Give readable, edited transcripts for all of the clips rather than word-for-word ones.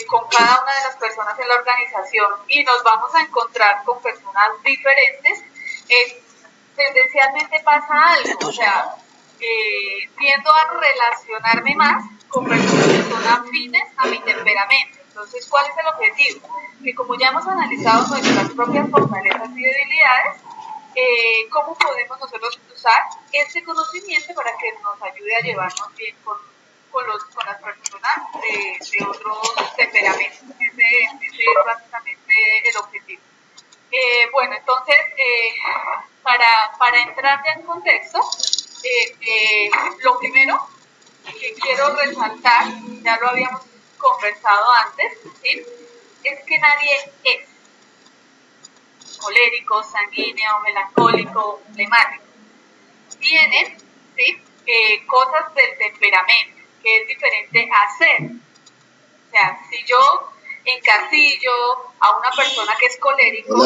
con cada una de las personas en la organización y nos vamos a encontrar con personas diferentes, tendencialmente pasa algo, o sea, tiendo a relacionarme más con personas que son afines a mi temperamento. Entonces, ¿cuál es el objetivo? Que como ya hemos analizado nuestras propias fortalezas y debilidades, ¿cómo podemos nosotros usar este conocimiento para que nos ayude a llevarnos bien con las personas de otros temperamentos? Ese es básicamente el objetivo. Bueno, entonces, para entrar ya en contexto, lo primero que quiero resaltar, ya lo habíamos conversado antes, ¿sí? Es que nadie es colérico, sanguíneo, melancólico, flemático. Tienen, ¿sí? Cosas del temperamento, que es diferente a ser. O sea, si yo encasillo a una persona que es colérico,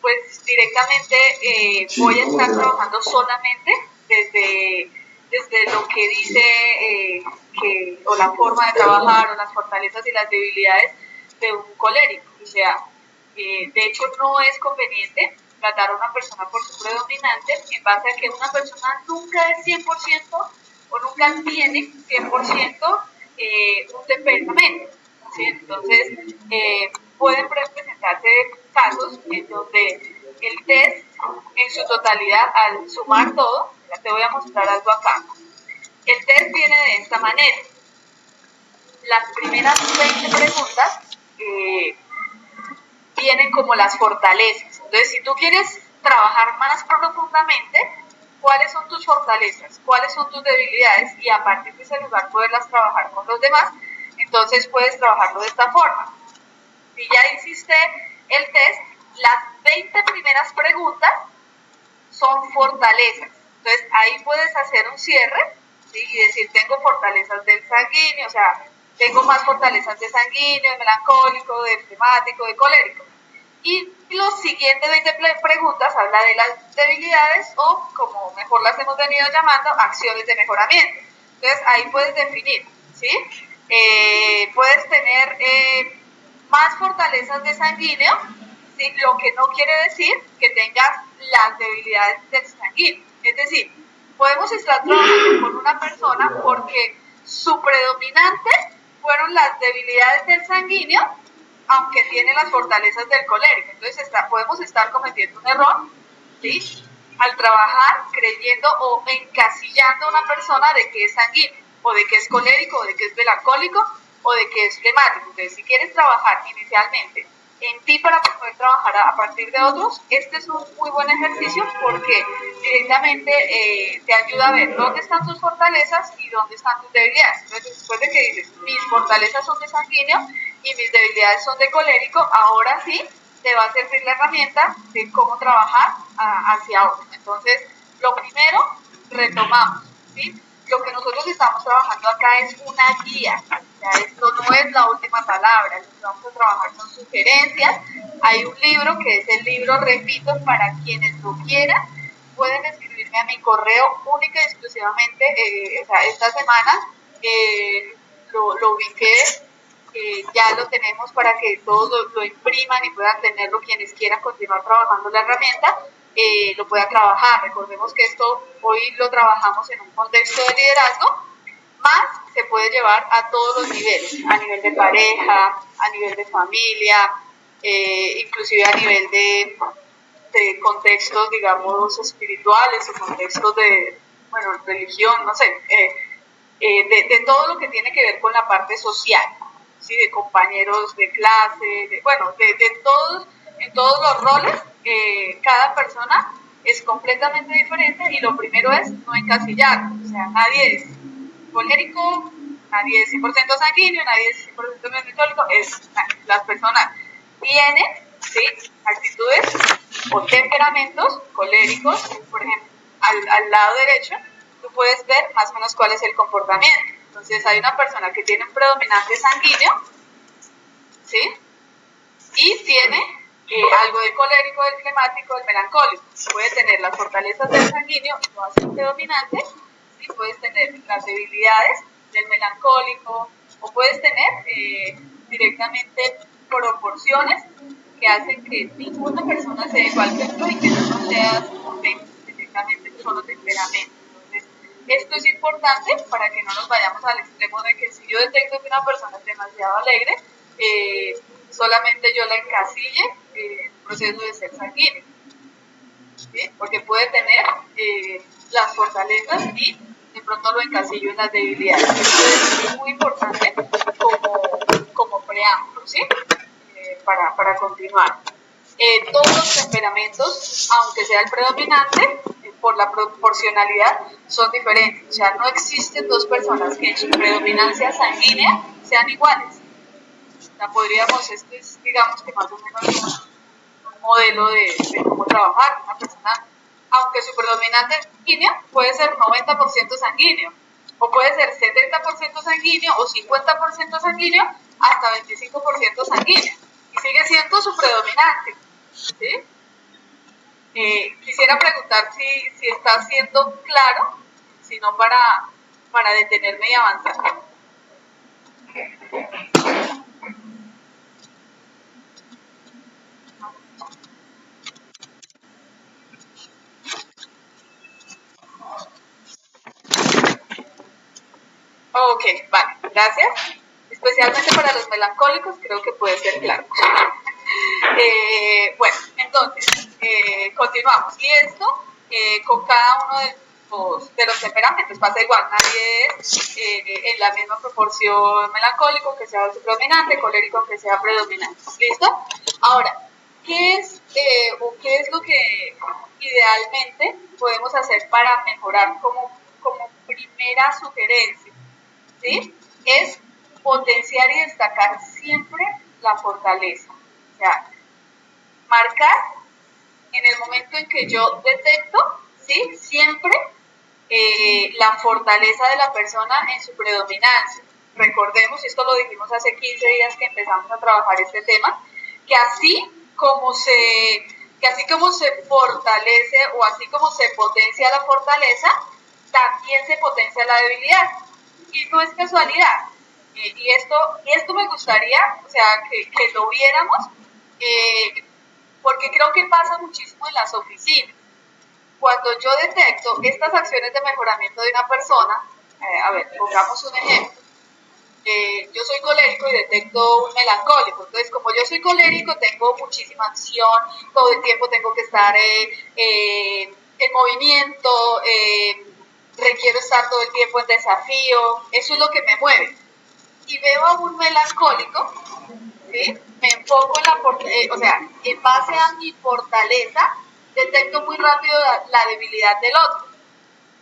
pues directamente voy a estar trabajando solamente desde lo que dice o la forma de trabajar o las fortalezas y las debilidades de un colérico. O sea, de hecho no es conveniente tratar a una persona por su predominante en base a que una persona nunca es 100% o nunca tiene 100% un temperamento, ¿sí? Entonces pueden presentarse casos en donde el test en su totalidad, al sumar todo, ya te voy a mostrar algo acá. El test viene de esta manera. Las primeras 20 preguntas tienen como las fortalezas. Entonces, si tú quieres trabajar más profundamente, ¿cuáles son tus fortalezas? ¿Cuáles son tus debilidades? Y a partir de ese lugar poderlas trabajar con los demás, entonces puedes trabajarlo de esta forma. Si ya hiciste el test, las 20 primeras preguntas son fortalezas. Entonces, ahí puedes hacer un cierre, ¿sí? Y decir, tengo fortalezas del sanguíneo, o sea, tengo más fortalezas de sanguíneo, de melancólico, de flemático, de colérico. Y los siguientes 20 preguntas habla de las debilidades o, como mejor las hemos venido llamando, acciones de mejoramiento. Entonces, ahí puedes definir, ¿sí? Puedes tener más fortalezas de sanguíneo, ¿sí? Lo que no quiere decir que tengas las debilidades del sanguíneo. Es decir, podemos estar trabajando con una persona porque su predominante fueron las debilidades del sanguíneo, aunque tiene las fortalezas del colérico. Entonces podemos estar cometiendo un error, ¿sí? Al trabajar creyendo o encasillando a una persona de que es sanguíneo, o de que es colérico, o de que es melancólico, o de que es flemático. Entonces, si quieres trabajar inicialmente en ti para poder trabajar a partir de otros, este es un muy buen ejercicio porque directamente te ayuda a ver dónde están tus fortalezas y dónde están tus debilidades. Entonces, después de que dices, mis fortalezas son de sanguíneo y mis debilidades son de colérico, ahora sí te va a servir la herramienta de cómo trabajar hacia otro. Entonces, lo primero, retomamos, ¿sí? Lo que nosotros estamos trabajando acá es una guía. O sea, esto no es la última palabra, lo que vamos a trabajar son sugerencias. Hay un libro que es el libro, repito, para quienes lo quieran, pueden escribirme a mi correo única y exclusivamente. Esta semana lo ubiqué, ya lo tenemos para que todos lo impriman y puedan tenerlo quienes quieran continuar trabajando la herramienta. Lo pueda trabajar. Recordemos que esto hoy lo trabajamos en un contexto de liderazgo, más se puede llevar a todos los niveles, a nivel de pareja, a nivel de familia, inclusive a nivel de contextos, digamos, espirituales o contextos de, religión, no sé, de todo lo que tiene que ver con la parte social, ¿sí? De compañeros de clase, de todos, en todos los roles. Cada persona es completamente diferente y lo primero es no encasillar, o sea, nadie es colérico, nadie es 100% sanguíneo, nadie es 100% melancólico, las personas tienen, ¿sí? Actitudes o temperamentos coléricos. Por ejemplo, al lado derecho tú puedes ver más o menos cuál es el comportamiento. Entonces hay una persona que tiene un predominante sanguíneo, ¿sí? Y tiene algo de colérico, del flemático, del melancólico. Puede tener las fortalezas del sanguíneo, no va a ser predominante, ¿sí? Puedes tener las debilidades del melancólico, o puedes tener directamente proporciones que hacen que ninguna persona se igual que tú y que tú no seas directamente un solo temperamento. Entonces, esto es importante para que no nos vayamos al extremo de que si yo detecto que una persona es demasiado alegre, solamente yo la encasille en el proceso de ser sanguíneo, ¿sí? Porque puede tener las fortalezas y de pronto lo encasillo en las debilidades. Esto es muy importante como preámbulo, ¿sí? Para continuar. Todos los temperamentos, aunque sea el predominante, por la proporcionalidad, son diferentes. O sea, no existen dos personas que en su predominancia sanguínea sean iguales. O sea, podríamos, esto es, digamos que más o menos un modelo de cómo trabajar. Una persona, aunque su predominante sanguínea, puede ser 90% sanguíneo, o puede ser 70% sanguíneo, o 50% sanguíneo, hasta 25% sanguíneo. Y sigue siendo su predominante, ¿sí? Quisiera preguntar si está siendo claro, si no para detenerme y avanzar. Ok, vale, gracias. Especialmente para los melancólicos creo que puede ser claro. Bueno, entonces, continuamos. Y esto, con cada uno de los temperamentos pasa igual. Nadie es en la misma proporción melancólico que sea su predominante, colérico que sea predominante. ¿Listo? Ahora, ¿qué es lo que idealmente podemos hacer para mejorar como primera sugerencia? ¿Sí? Es potenciar y destacar siempre la fortaleza. O sea, marcar en el momento en que yo detecto, ¿sí? Siempre la fortaleza de la persona en su predominancia. Recordemos, esto lo dijimos hace 15 días que empezamos a trabajar este tema, que así como se fortalece o así como se potencia la fortaleza, también se potencia la debilidad. Y no es casualidad. Y esto me gustaría, o sea, que lo viéramos, porque creo que pasa muchísimo en las oficinas. Cuando yo detecto estas acciones de mejoramiento de una persona, a ver, pongamos un ejemplo. Yo soy colérico y detecto un melancólico. Entonces, como yo soy colérico, tengo muchísima acción, todo el tiempo tengo que estar en movimiento, requiero estar todo el tiempo en desafío, eso es lo que me mueve. Y veo a un melancólico, ¿sí? Me enfoco en o sea, en base a mi fortaleza, detecto muy rápido la debilidad del otro.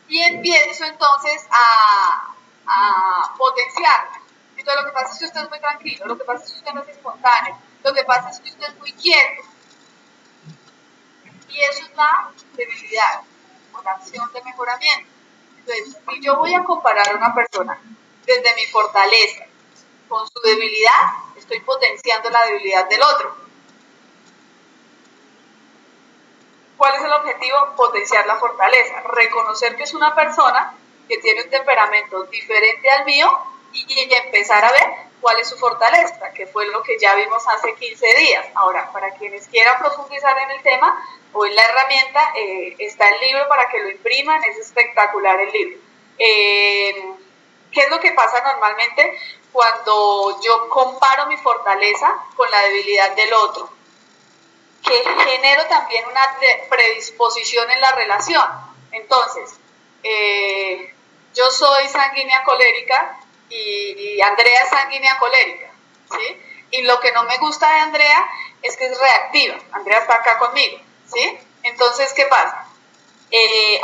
Y empiezo entonces a potenciarla. Entonces, lo que pasa es que usted es muy tranquilo, lo que pasa es que usted no es espontáneo, lo que pasa es que usted es muy quieto. Y eso es la debilidad, o la acción de mejoramiento. Entonces, si yo voy a comparar a una persona desde mi fortaleza con su debilidad, estoy potenciando la debilidad del otro. ¿Cuál es el objetivo? Potenciar la fortaleza. Reconocer que es una persona que tiene un temperamento diferente al mío y empezar a ver cuál es su fortaleza, que fue lo que ya vimos hace 15 días. Ahora, para quienes quieran profundizar en el tema o en la herramienta, está el libro para que lo impriman, es espectacular el libro. ¿Qué es lo que pasa normalmente cuando yo comparo mi fortaleza con la debilidad del otro? Que genero también una predisposición en la relación. Entonces, yo soy sanguínea colérica y Andrea es sanguínea colérica, ¿sí? Y lo que no me gusta de Andrea es que es reactiva. Andrea está acá conmigo, ¿sí? Entonces, ¿qué pasa?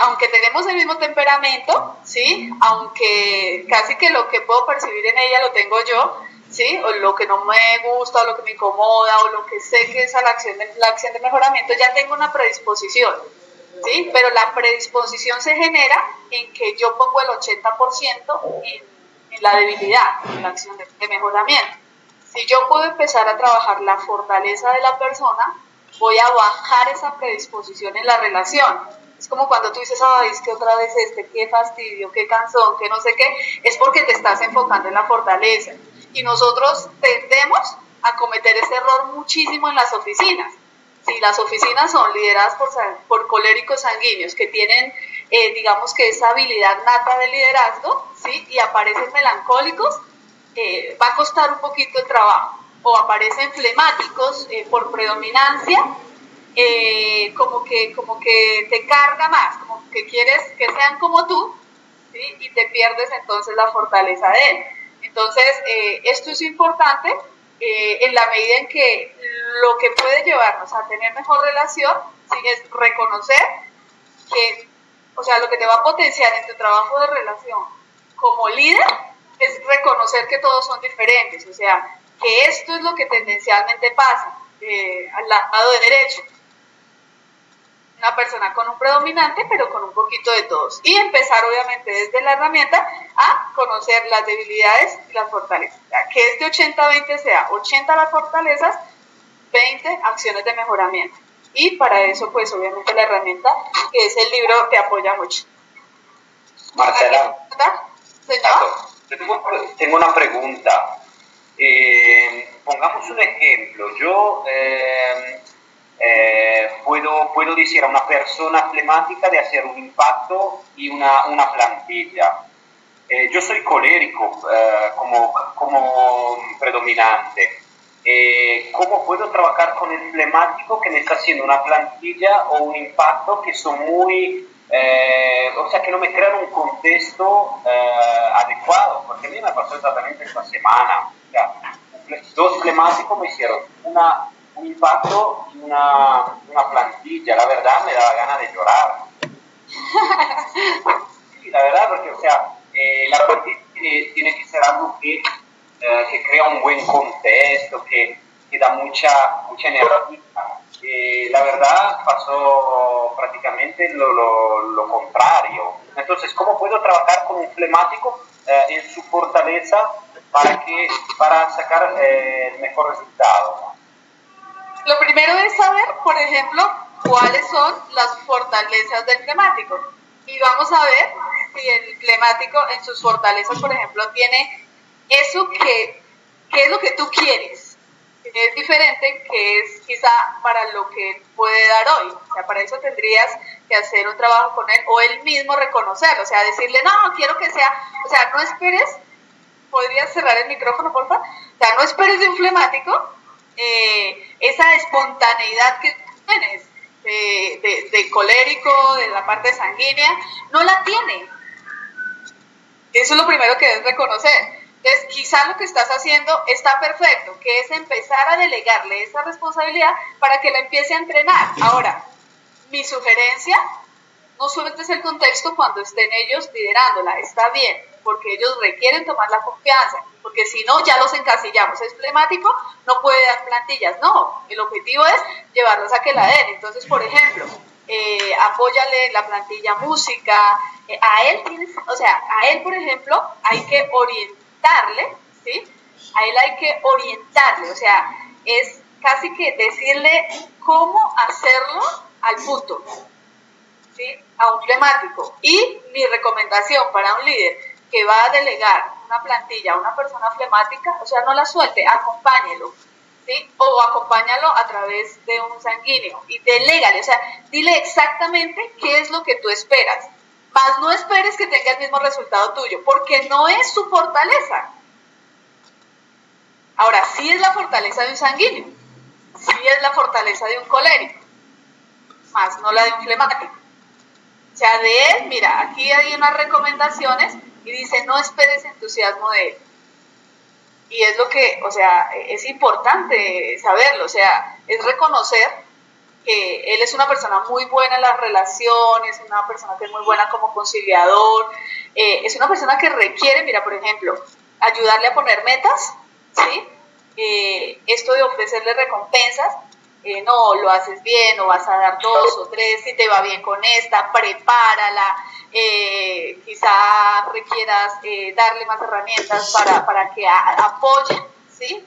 Aunque tenemos el mismo temperamento, ¿sí? Aunque casi que lo que puedo percibir en ella lo tengo yo, ¿sí? O lo que no me gusta, o lo que me incomoda, o lo que sé que es la acción de mejoramiento, ya tengo una predisposición, ¿sí? Pero la predisposición se genera en que yo pongo el 80% en la debilidad, en la acción de mejoramiento. Si yo puedo empezar a trabajar la fortaleza de la persona, voy a bajar esa predisposición en la relación. Es como cuando tú dices, ay, es que otra vez qué fastidio, qué cansón, qué no sé qué, es porque te estás enfocando en la fortaleza. Y nosotros tendemos a cometer ese error muchísimo en las oficinas. Si las oficinas son lideradas por coléricos sanguíneos que tienen, digamos que esa habilidad nata de liderazgo, ¿sí? Y aparecen melancólicos, va a costar un poquito el trabajo. O aparecen flemáticos por predominancia, como que te carga más, como que quieres que sean como tú, ¿sí? Y te pierdes entonces la fortaleza de él. Entonces, esto es importante en la medida en que lo que puede llevarnos a tener mejor relación, ¿sí? Es reconocer que, o sea, lo que te va a potenciar en tu trabajo de relación como líder es reconocer que todos son diferentes, o sea, que esto es lo que tendencialmente pasa al lado derecho. Una persona con un predominante, pero con un poquito de todos. Y empezar, obviamente, desde la herramienta a conocer las debilidades y las fortalezas. O sea, que este 80-20 sea 80 las fortalezas, 20 acciones de mejoramiento. Y para eso, pues, obviamente, la herramienta, que es el libro, te apoya mucho. Marcela, tengo una pregunta. Pongamos un ejemplo. Yo puedo decir a una persona flemática de hacer un impacto y una plantilla. Yo soy colérico como predominante. ¿Cómo puedo trabajar con el flemático que me está haciendo una plantilla o un impacto que son muy... o sea, que no me crean un contexto adecuado? Porque a mí me pasó exactamente esta semana. O sea, dos flemáticos me hicieron un impacto y una plantilla. La verdad me daba ganas de llorar. Sí, la verdad, porque, o sea, la plantilla tiene que ser algo que crea un buen contexto, que da mucha energía. La verdad pasó prácticamente lo contrario. Entonces, ¿cómo puedo trabajar con un flemático en su fortaleza para sacar el mejor resultado? Lo primero es saber, por ejemplo, cuáles son las fortalezas del flemático. Y vamos a ver si el flemático en sus fortalezas, por ejemplo, tiene eso que es lo que tú quieres. Es diferente que es quizá para lo que puede dar hoy. O sea, para eso tendrías que hacer un trabajo con él o él mismo reconocerlo. O sea, decirle, no, quiero que sea, o sea, no esperes, ¿podrías cerrar el micrófono, por favor? O sea, no esperes de un flemático esa espontaneidad que tienes de colérico, de la parte sanguínea, no la tiene. Eso es lo primero que debes reconocer. Entonces, quizá lo que estás haciendo está perfecto, que es empezar a delegarle esa responsabilidad para que la empiece a entrenar. Ahora, mi sugerencia, no sueltes el contexto cuando estén ellos liderándola, está bien, porque ellos requieren tomar la confianza, porque si no, ya los encasillamos. Es flemático, no puede dar plantillas. No, el objetivo es llevarlos a que la den. Entonces, por ejemplo, apóyale la plantilla música, a él, por ejemplo, hay que orientarle, ¿sí? A él hay que orientarle, o sea, es casi que decirle cómo hacerlo al punto, ¿sí? A un flemático. Y mi recomendación para un líder que va a delegar una plantilla a una persona flemática, o sea, no la suelte, acompáñelo, ¿sí? O acompáñalo a través de un sanguíneo y delégale, o sea, dile exactamente qué es lo que tú esperas, más no esperes que tenga el mismo resultado tuyo, porque no es su fortaleza. Ahora, sí es la fortaleza de un sanguíneo, sí es la fortaleza de un colérico, más no la de un flemático. O sea, de él, mira, aquí hay unas recomendaciones y dice, no esperes entusiasmo de él. Y es lo que, o sea, es importante saberlo, o sea, es reconocer que él es una persona muy buena en las relaciones, una persona que es muy buena como conciliador, es una persona que requiere, mira, por ejemplo, ayudarle a poner metas, ¿sí? Esto de ofrecerle recompensas, no, lo haces bien, o vas a dar 2 o 3, si te va bien con esta, prepárala, quizá requieras darle más herramientas para que apoyen, ¿sí?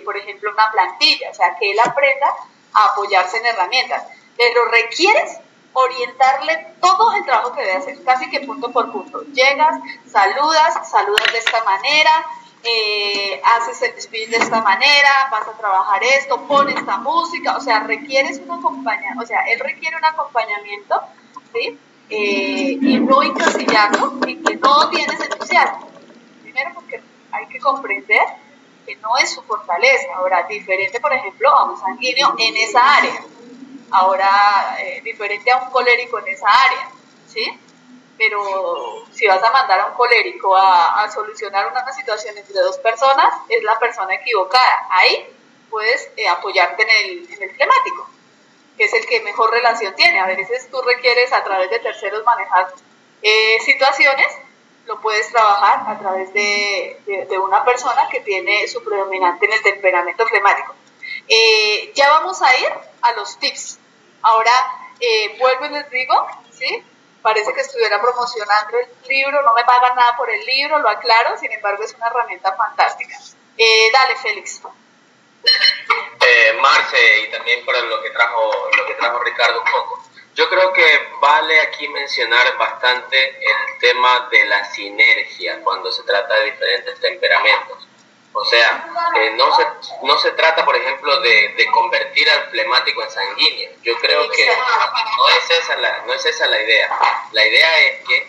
Por ejemplo, una plantilla, o sea, que él aprenda a apoyarse en herramientas, pero requieres orientarle todo el trabajo que debe hacer, casi que punto por punto. Llegas, saludas de esta manera, haces el speech de esta manera, vas a trabajar esto, pon esta música, o sea, requieres un acompañamiento, o sea, él requiere un acompañamiento, ¿sí? Y no encasillarlo y que no tienes entusiasmo. Primero porque hay que comprender que no es su fortaleza. Ahora, diferente, por ejemplo, a un sanguíneo en esa área. Ahora, diferente a un colérico en esa área, ¿sí? Pero si vas a mandar a un colérico a solucionar una situación entre dos personas, es la persona equivocada. Ahí puedes apoyarte en el flemático, que es el que mejor relación tiene. A veces tú requieres a través de terceros manejar situaciones, lo puedes trabajar a través de una persona que tiene su predominante en el temperamento flemático. Ya vamos a ir a los tips. Ahora vuelvo y les digo, ¿sí? Parece que estuviera promocionando el libro, no me pagan nada por el libro, lo aclaro, sin embargo es una herramienta fantástica. Dale, Félix. Marce, y también para lo que trajo Ricardo un poco. Yo creo que vale aquí mencionar bastante el tema de la sinergia cuando se trata de diferentes temperamentos. O sea, no se trata, por ejemplo, de convertir al flemático en sanguíneo. Yo creo que no es esa la idea. La idea es que,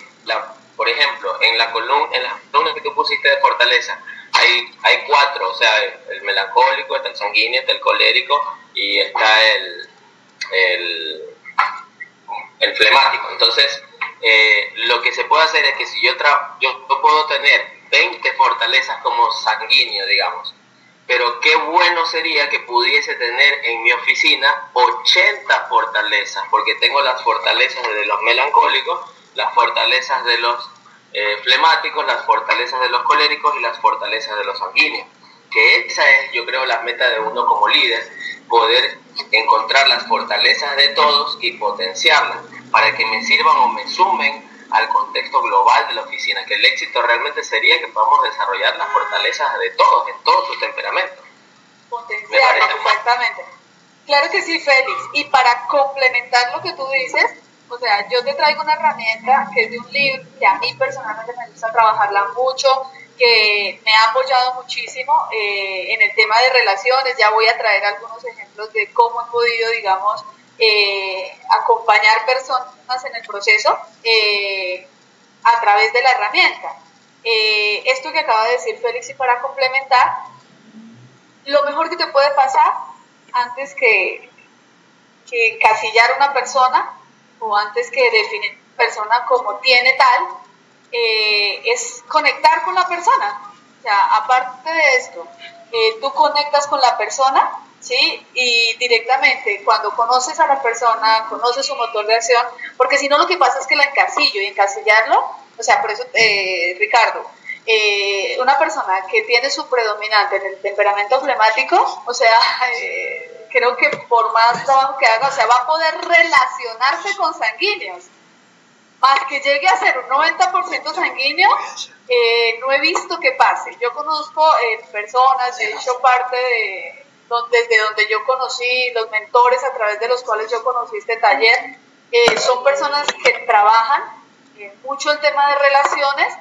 por ejemplo, en las columnas que tú pusiste de fortaleza, hay 4, o sea, el melancólico, está el sanguíneo, está el colérico y está el flemático. Entonces, lo que se puede hacer es que si yo puedo tener 20 fortalezas como sanguíneo, digamos, pero qué bueno sería que pudiese tener en mi oficina 80 fortalezas, porque tengo las fortalezas de los melancólicos, las fortalezas de los flemáticos, las fortalezas de los coléricos y las fortalezas de los sanguíneos. Que esa es, yo creo, la meta de uno como líder, poder encontrar las fortalezas de todos y potenciarlas para que me sirvan o me sumen al contexto global de la oficina, que el éxito realmente sería que podamos desarrollar las fortalezas de todos, en todos sus temperamentos. Potenciarlas, exactamente. Claro que sí, Félix. Y para complementar lo que tú dices, o sea, yo te traigo una herramienta que es de un libro que a mí personalmente me gusta trabajarla mucho, que me ha apoyado muchísimo en el tema de relaciones. Ya voy a traer algunos ejemplos de cómo he podido, digamos, acompañar personas en el proceso a través de la herramienta. Esto que acaba de decir Félix, y para complementar, lo mejor que te puede pasar antes que encasillar una persona o antes que definir una persona como tiene tal, es conectar con la persona. O sea, aparte de esto, tú conectas con la persona, ¿sí? Y directamente, cuando conoces a la persona, conoces su motor de acción, porque si no lo que pasa es que la encasillo, y encasillarlo, o sea, por eso, Ricardo, una persona que tiene su predominante en el temperamento flemático, o sea, creo que por más trabajo que haga, o sea, va a poder relacionarse con sanguíneos. Más que llegue a ser un 90% sanguíneo, no he visto que pase. Yo conozco personas, de hecho parte desde donde yo conocí, los mentores a través de los cuales yo conocí este taller, son personas que trabajan mucho el tema de relaciones,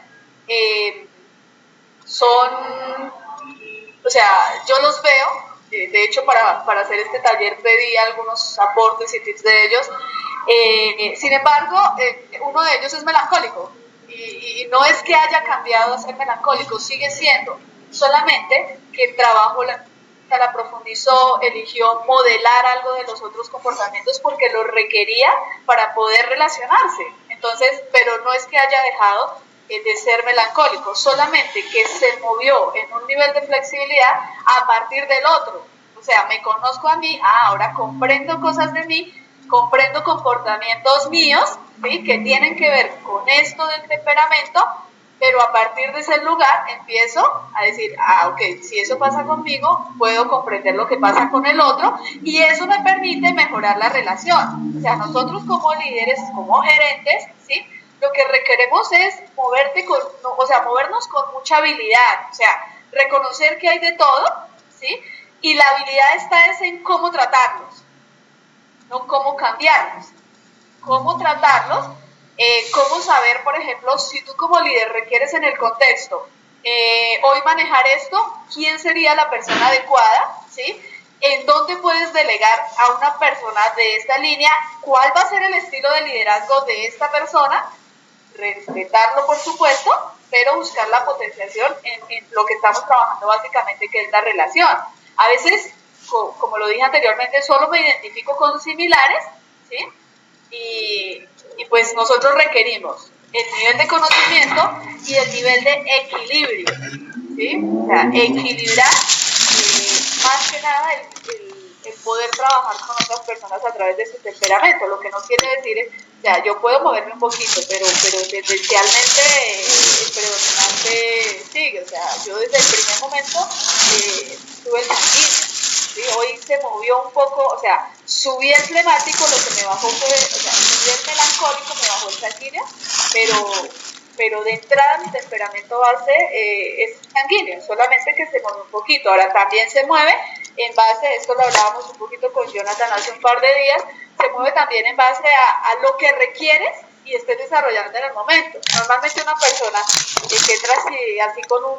o sea, yo los veo. De hecho, para hacer este taller pedí algunos aportes y tips de ellos. Sin embargo, uno de ellos es melancólico y no es que haya cambiado a ser melancólico, sigue siendo, solamente que el trabajo la profundizó, eligió modelar algo de los otros comportamientos porque lo requería para poder relacionarse. Entonces, pero no es que haya dejado de ser melancólico, solamente que se movió en un nivel de flexibilidad a partir del otro. O sea, me conozco a mí, ahora comprendo cosas de mí, comprendo comportamientos míos, ¿sí? Que tienen que ver con esto del temperamento, pero a partir de ese lugar empiezo a decir, ok, si eso pasa conmigo, puedo comprender lo que pasa con el otro y eso me permite mejorar la relación. O sea, nosotros como líderes, como gerentes, ¿sí? Lo que requeremos es movernos con mucha habilidad, o sea, reconocer que hay de todo, ¿sí? Y la habilidad está en cómo tratarlos, no cómo cambiarlos. Cómo tratarlos, cómo saber, por ejemplo, si tú como líder requieres en el contexto hoy manejar esto, quién sería la persona adecuada, ¿sí? En dónde puedes delegar a una persona de esta línea, cuál va a ser el estilo de liderazgo de esta persona, respetarlo por supuesto, pero buscar la potenciación en lo que estamos trabajando básicamente, que es la relación. A veces, como lo dije anteriormente, solo me identifico con similares, ¿sí? Y pues nosotros requerimos el nivel de conocimiento y el nivel de equilibrio, ¿sí? O sea, equilibrar más que nada el poder trabajar con otras personas a través de su temperamento. Lo que no quiere decir es, o sea, yo puedo moverme un poquito, pero tendencialmente el predominante sigue. O sea, yo desde el primer momento tuve el sanguíneo, ¿sí? Hoy se movió un poco, o sea, subí el flemático, lo que me bajó fue, o sea, subí el melancólico, me bajó el sanguíneo, pero de entrada mi temperamento base es sanguíneo, solamente que se mueve un poquito. Ahora también se mueve en base, esto lo hablábamos un poquito con Jonathan hace un par de días, se mueve también en base a lo que requieres y estés desarrollando en el momento. Normalmente una persona que entra así con un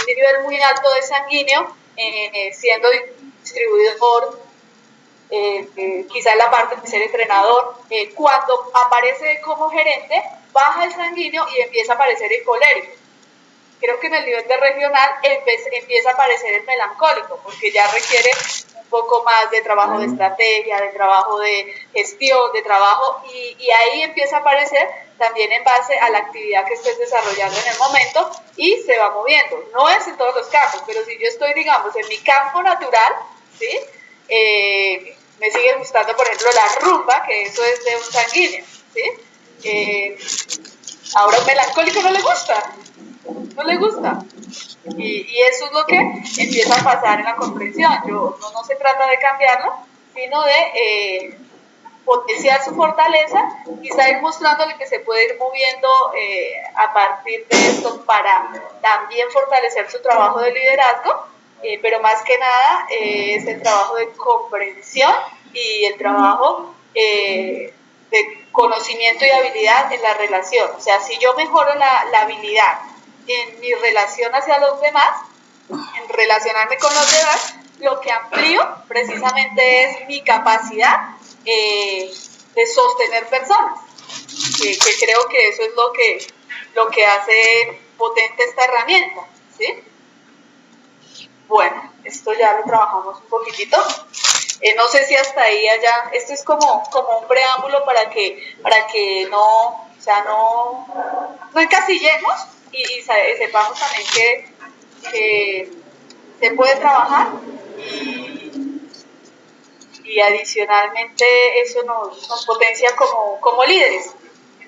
nivel muy alto de sanguíneo, siendo distribuidor, quizás la parte de ser entrenador, cuando aparece como gerente, baja el sanguíneo y empieza a aparecer el colérico. Creo que en el nivel de regional empieza a aparecer el melancólico, porque ya requiere un poco más de trabajo de estrategia, de trabajo de gestión, de trabajo, y ahí empieza a aparecer también en base a la actividad que estés desarrollando en el momento y se va moviendo. No es en todos los campos, pero si yo estoy, digamos, en mi campo natural, ¿sí? Me sigue gustando, por ejemplo, la rumba, que eso es de un sanguíneo, ¿sí? Ahora un melancólico no le gusta. Y eso es lo que empieza a pasar en la comprensión. No se trata de cambiarlo, sino de potenciar su fortaleza, quizá ir mostrándole que se puede ir moviendo a partir de esto para también fortalecer su trabajo de liderazgo, pero más que nada es el trabajo de comprensión y el trabajo de conocimiento y habilidad en la relación. O sea, si yo mejoro la habilidad en mi relación hacia los demás, en relacionarme con los demás, lo que amplío precisamente es mi capacidad de sostener personas, que creo que eso es lo que hace potente esta herramienta, ¿sí? Bueno, esto ya lo trabajamos un poquitito. No sé si hasta ahí allá, esto es como un preámbulo para que no encasillemos y sepamos también que se puede trabajar y adicionalmente eso nos potencia como líderes.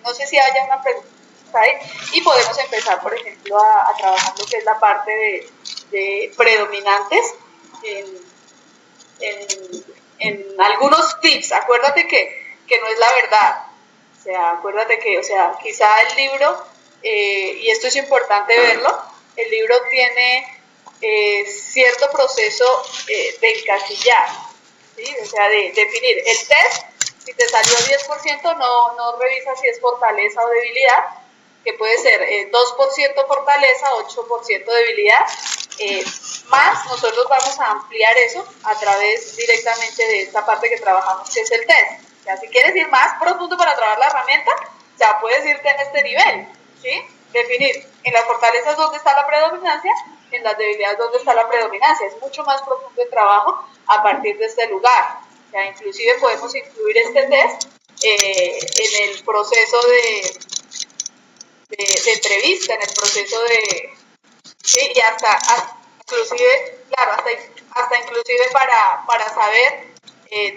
No sé si haya una pregunta ahí y podemos empezar, por ejemplo, a trabajar lo que es la parte de predominantes en algunos tips. Acuérdate que no es la verdad. O sea, acuérdate que, o sea, quizá el libro, y esto es importante verlo, el libro tiene cierto proceso de encasillar, ¿sí? O sea, de definir el test. Si te salió 10%, no revisas si es fortaleza o debilidad, que puede ser 2% fortaleza, 8% debilidad. Más nosotros vamos a ampliar eso a través directamente de esta parte que trabajamos, que es el test. O sea, si quieres ir más profundo para trabajar la herramienta, ya puedes irte en este nivel, ¿sí? Definir en las fortalezas dónde está la predominancia, en las debilidades dónde está la predominancia. Es mucho más profundo el trabajo a partir de este lugar. O sea, inclusive podemos incluir este test en el proceso de entrevista, en el proceso de... ¿sí? Y hasta inclusive, claro, hasta inclusive para saber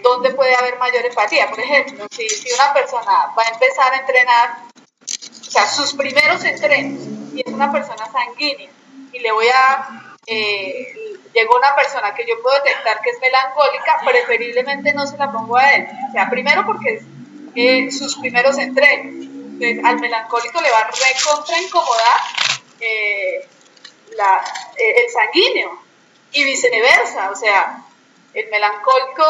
dónde puede haber mayor empatía. Por ejemplo, si una persona va a empezar a entrenar, o sea, sus primeros entrenos, y es una persona sanguínea, y llegó una persona que yo puedo detectar que es melancólica, preferiblemente no se la pongo a él. O sea, primero porque es sus primeros entrenos. Entonces, al melancólico le va a recontra incomodar el sanguíneo y viceversa. O sea, el melancólico,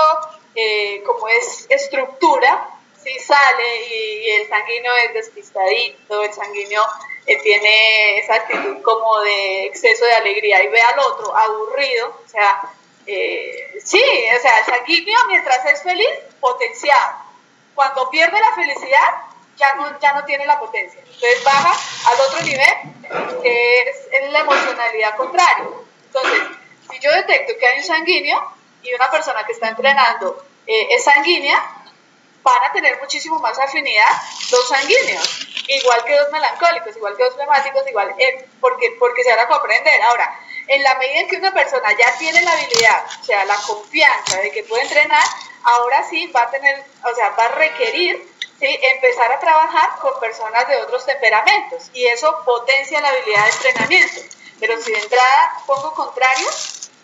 como es estructura, sí sale y el sanguíneo es despistadito, el sanguíneo tiene esa actitud como de exceso de alegría y ve al otro aburrido, o sea, sí, o sea, el sanguíneo mientras es feliz, potenciado. Cuando pierde la felicidad, ya no tiene la potencia. Entonces baja al otro nivel, que es la emocionalidad contraria. Entonces, si yo detecto que hay un sanguíneo y una persona que está entrenando es sanguínea, van a tener muchísimo más afinidad dos sanguíneos, igual que dos melancólicos, igual que dos flemáticos, igual, porque se van a comprender. Ahora, en la medida en que una persona ya tiene la habilidad, o sea, la confianza de que puede entrenar, ahora sí va a tener, o sea, va a requerir, ¿sí?, empezar a trabajar con personas de otros temperamentos, y eso potencia la habilidad de entrenamiento. Pero si de entrada pongo contrario,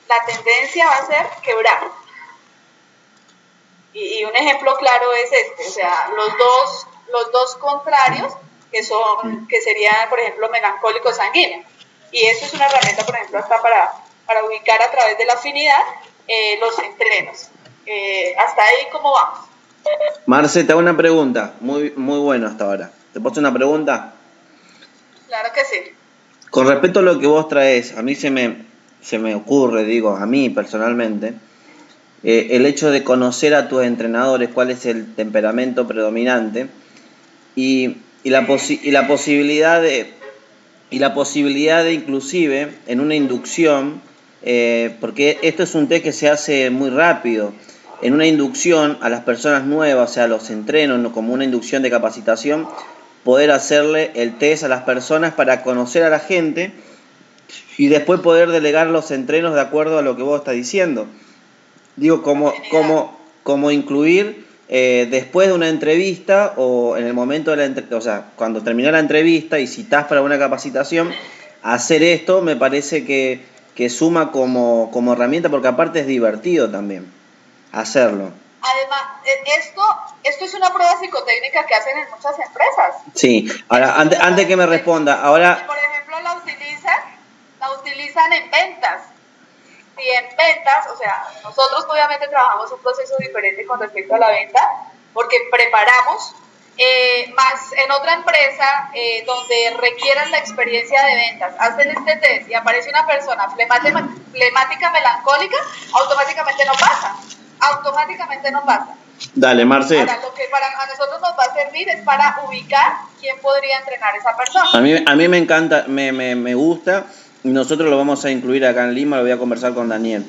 la tendencia va a ser quebrar. Y un ejemplo claro es este, o sea, los dos contrarios que serían, por ejemplo, melancólico sanguíneo. Y eso es una herramienta, por ejemplo, hasta para ubicar a través de la afinidad los entrenos. Hasta ahí, ¿cómo vamos? Marce, te hago una pregunta, muy bueno hasta ahora. ¿Te puedo hacer una pregunta? Claro que sí. Con respecto a lo que vos traes, a mí se me ocurre, digo, a mí personalmente, el hecho de conocer a tus entrenadores, cuál es el temperamento predominante y la posibilidad de inclusive en una inducción, porque esto es un test que se hace muy rápido, en una inducción a las personas nuevas, o sea, los entrenos, como una inducción de capacitación, poder hacerle el test a las personas para conocer a la gente y después poder delegar los entrenos de acuerdo a lo que vos estás diciendo. Digo, como incluir después de una entrevista o en el momento de la entrevista, o sea, cuando terminó la entrevista y si estás para una capacitación, hacer esto me parece que suma como herramienta, porque aparte es divertido también hacerlo. Además, esto es una prueba psicotécnica que hacen en muchas empresas. Sí, ahora, antes que me responda, ahora... Por ejemplo, la utilizan en ventas. Y en ventas, o sea, nosotros obviamente trabajamos un proceso diferente con respecto a la venta, porque preparamos, más en otra empresa donde requieran la experiencia de ventas, hacen este test y aparece una persona flemática, melancólica, automáticamente no pasa. Dale, Marce. Ahora, lo que a nosotros nos va a servir es para ubicar quién podría entrenar a esa persona. A mí me encanta, me gusta. Nosotros lo vamos a incluir acá en Lima, lo voy a conversar con Daniel.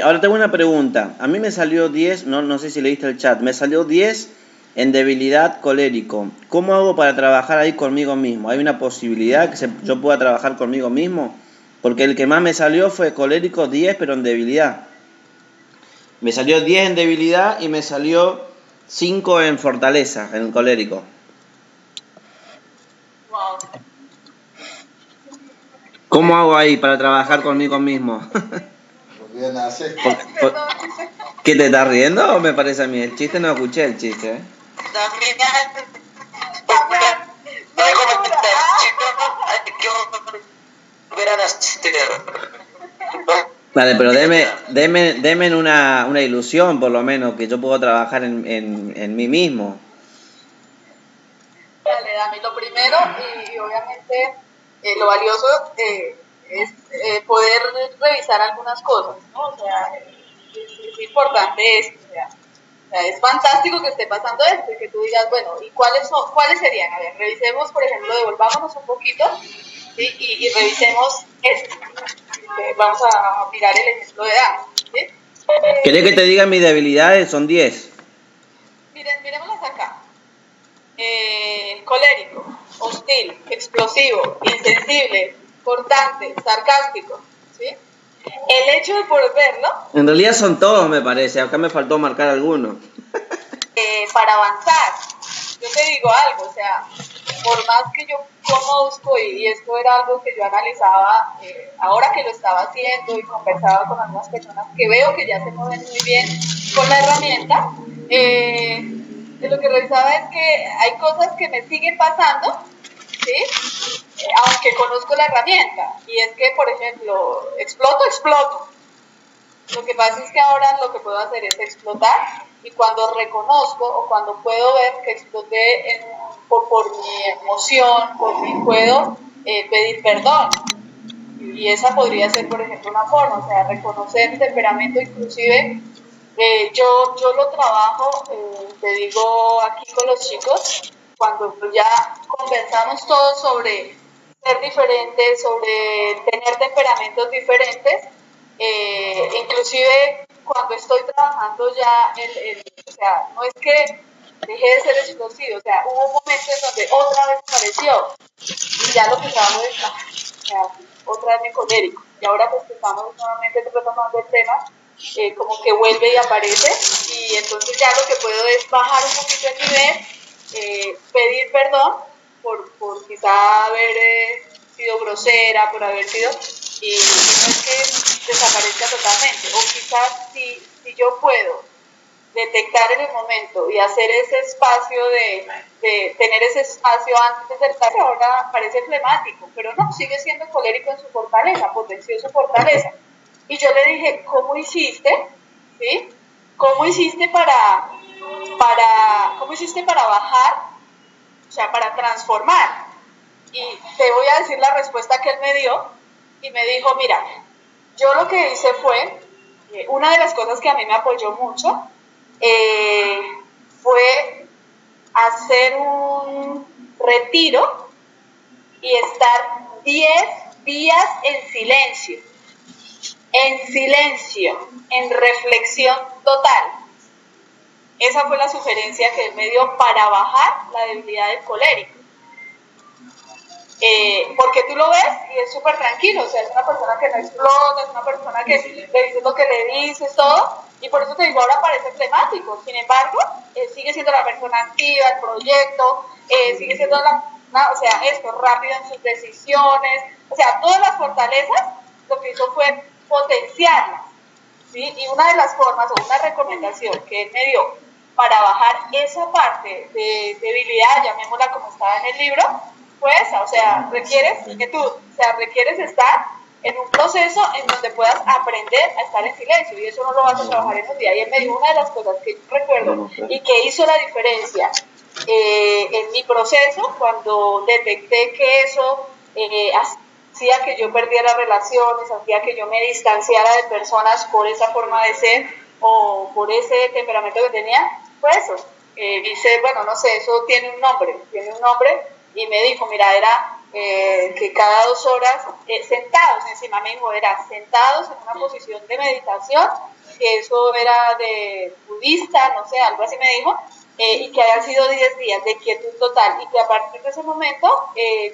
Ahora tengo una pregunta. A mí me salió 10, no sé si leíste el chat, me salió 10 en debilidad colérico. ¿Cómo hago para trabajar ahí conmigo mismo? ¿Hay una posibilidad que yo pueda trabajar conmigo mismo? Porque el que más me salió fue colérico 10, pero en debilidad. Me salió 10 en debilidad y me salió 5 en fortaleza, en colérico. Wow. ¿Cómo hago ahí para trabajar conmigo mismo? ¿Qué te estás riendo o me parece a mí? El chiste no escuché el chiste, ¿eh? Vale, pero deme una ilusión, por lo menos, que yo puedo trabajar en mí mismo. Dale, Dami, lo primero y obviamente lo valioso es poder revisar algunas cosas, ¿no? O sea, es importante esto, o sea, es fantástico que esté pasando esto y que tú digas, bueno, ¿y cuáles serían? A ver, revisemos, por ejemplo, devolvámonos un poquito, ¿sí? y revisemos esto. Vamos a mirar el ejemplo de Dami, ¿sí? ¿Querés que te diga mis debilidades? Son 10. Miremoslas acá. Colérico, hostil, explosivo, insensible, cortante, sarcástico, ¿sí? El hecho de poder verlo... En realidad son todos, me parece. Acá me faltó marcar alguno. Para avanzar, yo te digo algo, o sea, por más que yo conozco, y esto era algo que yo analizaba ahora que lo estaba haciendo y conversaba con algunas personas que veo que ya se mueven muy bien con la herramienta, lo que revisaba es que hay cosas que me siguen pasando, ¿sí? Aunque conozco la herramienta, y es que, por ejemplo, exploto, Lo que pasa es que ahora lo que puedo hacer es explotar, y cuando reconozco o cuando puedo ver que exploté por mi emoción, puedo pedir perdón. Y esa podría ser, por ejemplo, una forma, o sea, reconocer el temperamento. Inclusive yo lo trabajo, te digo aquí con los chicos, cuando ya conversamos todos sobre ser diferentes, sobre tener temperamentos diferentes, inclusive cuando estoy trabajando ya, o sea, no es que dejé de ser explosivo, o sea, hubo momentos donde otra vez apareció, y ya lo que trabajo es, o sea, otra vez mi colérico, y ahora pues que estamos nuevamente retomando el tema, como que vuelve y aparece, y entonces ya lo que puedo es bajar un poquito el nivel, pedir perdón por quizá haber sido grosera, por haber sido, y no es que desaparezca totalmente, o quizás si yo puedo detectar en el momento y hacer ese espacio de tener ese espacio antes del caso, ahora parece flemático, pero no, sigue siendo colérico en su fortaleza, potenció su fortaleza. Y yo le dije, ¿cómo hiciste? ¿Sí? ¿Cómo hiciste para bajar? O sea, para transformar. Y te voy a decir la respuesta que él me dio, y me dijo, mira, yo lo que hice fue, una de las cosas que a mí me apoyó mucho, fue hacer un retiro y estar 10 días en silencio, en reflexión total. Esa fue la sugerencia que él me dio para bajar la debilidad del colérico. Porque tú lo ves y es súper tranquilo, o sea, es una persona que no explota, es una persona que le dices lo que le dices, todo, y por eso te digo, ahora parece flemático. Sin embargo, sigue siendo la persona activa, el proyecto, sigue siendo o sea, esto, rápido en sus decisiones, o sea, todas las fortalezas, lo que hizo fue potenciarlas, ¿sí? Y una de las formas, o una recomendación que él me dio para bajar esa parte de debilidad, llamémosla como estaba en el libro, fue esa, o sea, requieres estar en un proceso en donde puedas aprender a estar en silencio, y eso no lo vas a trabajar en un día. Y él me dijo, una de las cosas que yo recuerdo y que hizo la diferencia en mi proceso, cuando detecté que eso hacía que yo perdiera relaciones, hacía que yo me distanciara de personas por esa forma de ser o por ese temperamento que tenía, fue eso. Dice, bueno, no sé, eso tiene un nombre, y me dijo, mira, era que cada 2 horas, sentados encima, me dijo, era sentados en una posición de meditación, que eso era de budista, no sé, algo así me dijo, y que habían sido 10 días de quietud total, y que a partir de ese momento,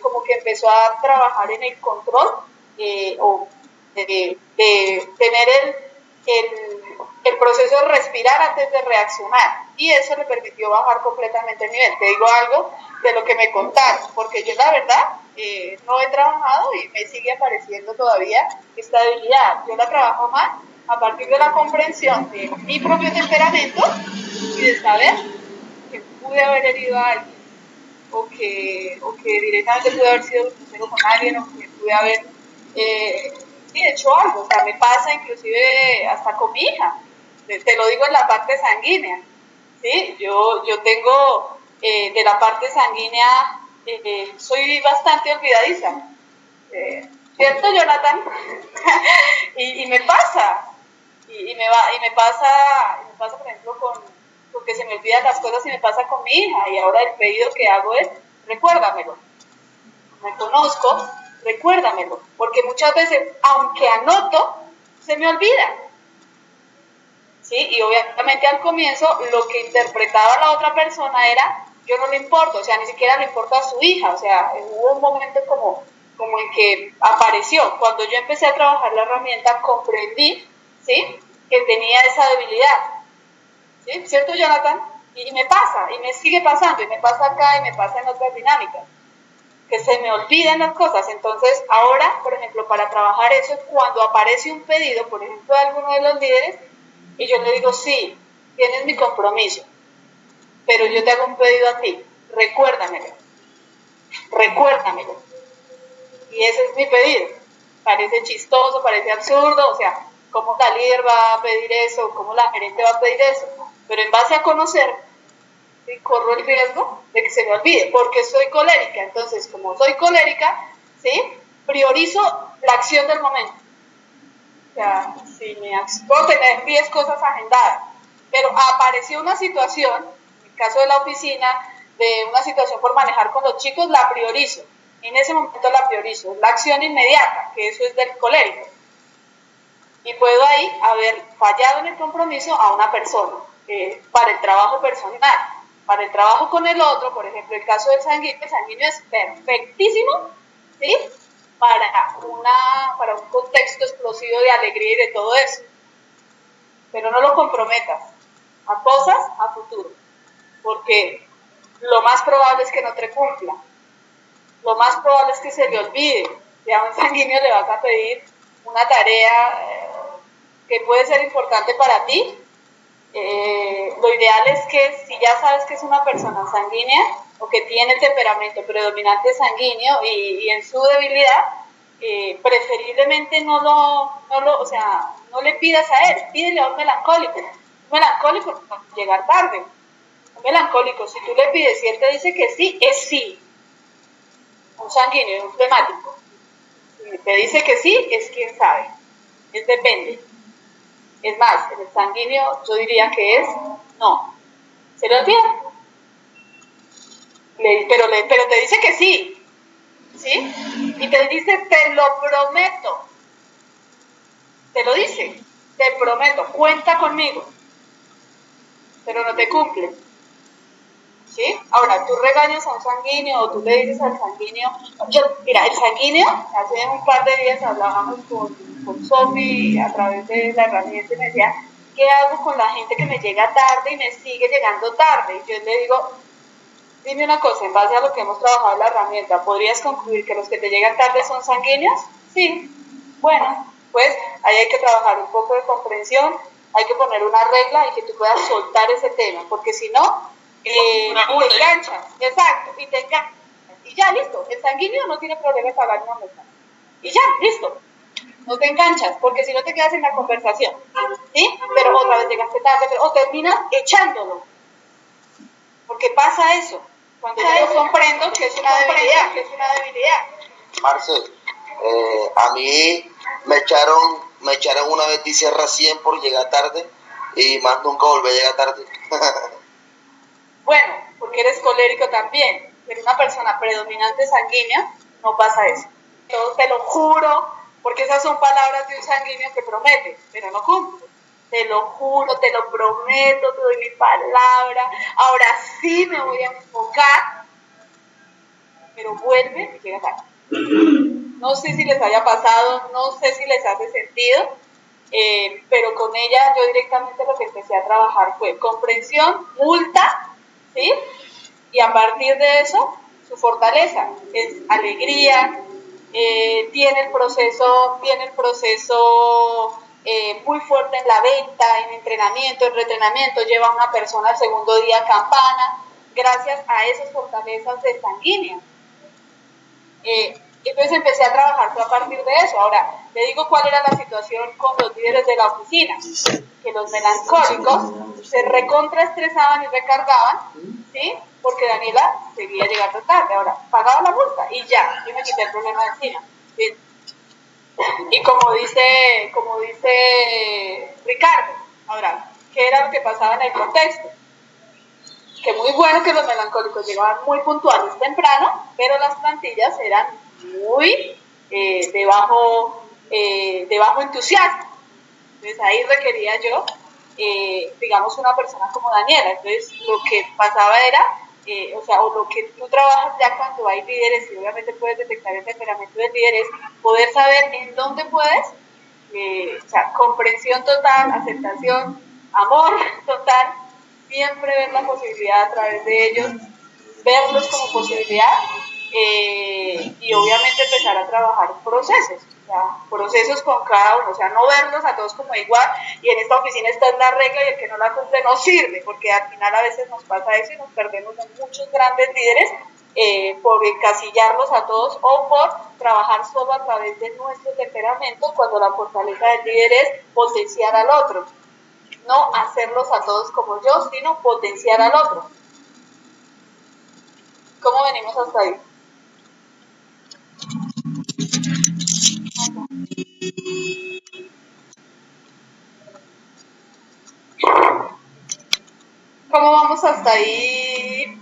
como que empezó a trabajar en el control, o de tener el proceso de respirar antes de reaccionar, y eso le permitió bajar completamente el nivel. Te digo algo de lo que me contaron, porque yo la verdad no he trabajado y me sigue apareciendo todavía esta debilidad. Yo la trabajo más a partir de la comprensión de mi propio temperamento y de saber que pude haber herido a alguien, o que directamente pude haber sido grosero con alguien, o que pude haber hecho algo. O sea, me pasa inclusive hasta con mi hija, te lo digo en la parte sanguínea, ¿sí? Yo tengo de la parte sanguínea, soy bastante olvidadiza, ¿cierto, Jonathan? y me pasa, y me pasa, por ejemplo, porque se me olvidan las cosas, y me pasa con mi hija, y ahora el pedido que hago es, recuérdamelo. Me conozco, recuérdamelo, porque muchas veces, aunque anoto, se me olvida, ¿sí? Y obviamente al comienzo lo que interpretaba la otra persona era, yo no le importo, o sea, ni siquiera le importa a su hija, o sea, hubo un momento como en que apareció. Cuando yo empecé a trabajar la herramienta, comprendí, ¿sí?, que tenía esa debilidad, ¿sí? ¿Cierto, Jonathan? Y me pasa, y me sigue pasando, y me pasa acá, y me pasa en otras dinámicas, que se me olvidan las cosas. Entonces, ahora, por ejemplo, para trabajar eso, cuando aparece un pedido, por ejemplo, de alguno de los líderes, y yo le digo, sí, tienes mi compromiso, pero yo te hago un pedido a ti, recuérdamelo. Y ese es mi pedido. Parece chistoso, parece absurdo, o sea, cómo la líder va a pedir eso, cómo la gerente va a pedir eso, pero en base a conocer, ¿sí? Corro el riesgo de que se me olvide, porque soy colérica. Entonces, como soy colérica, ¿sí? Priorizo la acción del momento. O sea, si puedo tener 10 cosas agendadas, pero apareció una situación, en el caso de la oficina, de una situación por manejar con los chicos, la priorizo. En ese momento la priorizo. La acción inmediata, que eso es del colérico. Y puedo ahí haber fallado en el compromiso a una persona, para el trabajo personal. Para el trabajo con el otro, por ejemplo, el caso del sanguíneo, el sanguíneo es perfectísimo, ¿sí? Para un contexto explosivo de alegría y de todo eso. Pero no lo comprometas a cosas a futuro, porque lo más probable es que no te cumpla. Lo más probable es que se le olvide. Ya a un sanguíneo le vas a pedir una tarea que puede ser importante para ti. Lo ideal es que si ya sabes que es una persona sanguínea o que tiene el temperamento predominante sanguíneo y en su debilidad, preferiblemente no le pidas a él, pídele a un melancólico. Un melancólico no va a llegar tarde. Un melancólico, si tú le pides y él te dice que sí, es sí. Un sanguíneo, un flemático. Si te dice que sí, es quién sabe. Es depende. Es más, en el sanguíneo yo diría que es no. Se le olvida. Pero te dice que sí. ¿Sí? Y te dice, te lo prometo. Te lo dice. Te prometo, cuenta conmigo. Pero no te cumple. ¿Sí? Ahora, tú regañas a un sanguíneo o tú le dices al sanguíneo, mira, el sanguíneo, hace un par de días hablábamos con Sofi a través de la herramienta y me decía, ¿qué hago con la gente que me llega tarde y me sigue llegando tarde? Y yo le digo, dime una cosa, en base a lo que hemos trabajado en la herramienta, ¿podrías concluir que los que te llegan tarde son sanguíneos? Sí. Bueno, pues ahí hay que trabajar un poco de comprensión, hay que poner una regla y que tú puedas soltar ese tema, porque si no, te enganchas, exacto, y te enganchas, y ya, listo, el sanguíneo no tiene problema en pagar una multa, y ya, listo, no te enganchas, porque si no te quedas en la conversación, ¿sí? Pero otra vez llegaste tarde, o terminas echándolo, porque pasa eso, cuando yo comprendo que es una debilidad. Marcel, a mí me echaron una vez dice recién por llegar tarde y más nunca volví a llegar tarde. Bueno, porque eres colérico también, pero una persona predominante sanguínea no pasa eso. Yo te lo juro, porque esas son palabras de un sanguíneo que promete, pero no cumple. Te lo juro, te lo prometo, te doy mi palabra. Ahora sí me voy a enfocar, pero vuelve y llega tarde. No sé si les haya pasado, no sé si les hace sentido, pero con ella yo directamente lo que empecé a trabajar fue comprensión, multa, ¿sí? Y a partir de eso, su fortaleza es alegría, tiene el proceso muy fuerte en la venta, en entrenamiento, en reentrenamiento, lleva a una persona al segundo día a campana, gracias a esas fortalezas de sanguínea. Entonces empecé a trabajar a partir de eso. Ahora, te digo cuál era la situación con los líderes de la oficina, que los melancólicos se recontraestresaban y recargaban, ¿sí? Porque Daniela seguía llegando tarde. Ahora, pagaba la multa y ya, yo me quité el problema de encima, ¿sí? Y como dice Ricardo, ahora, ¿qué era lo que pasaba en el contexto? Que muy bueno que los melancólicos llegaban muy puntuales temprano, pero las plantillas eran muy de bajo entusiasmo. Entonces ahí requería yo, digamos, una persona como Daniela. Entonces lo que pasaba era, o lo que tú trabajas ya cuando hay líderes, y obviamente puedes detectar el temperamento del líder, es poder saber en dónde puedes, comprensión total, aceptación, amor total, siempre ver la posibilidad a través de ellos, verlos como posibilidad, y obviamente empezar a trabajar procesos con cada uno, no verlos a todos como igual, y en esta oficina esta es la regla y el que no la cumple no sirve, porque al final a veces nos pasa eso y nos perdemos en muchos grandes líderes por encasillarlos a todos o por trabajar solo a través de nuestro temperamento, cuando la fortaleza del líder es potenciar al otro, no hacerlos a todos como yo, sino potenciar al otro. ¿Cómo venimos hasta ahí? ¿Cómo vamos hasta ahí?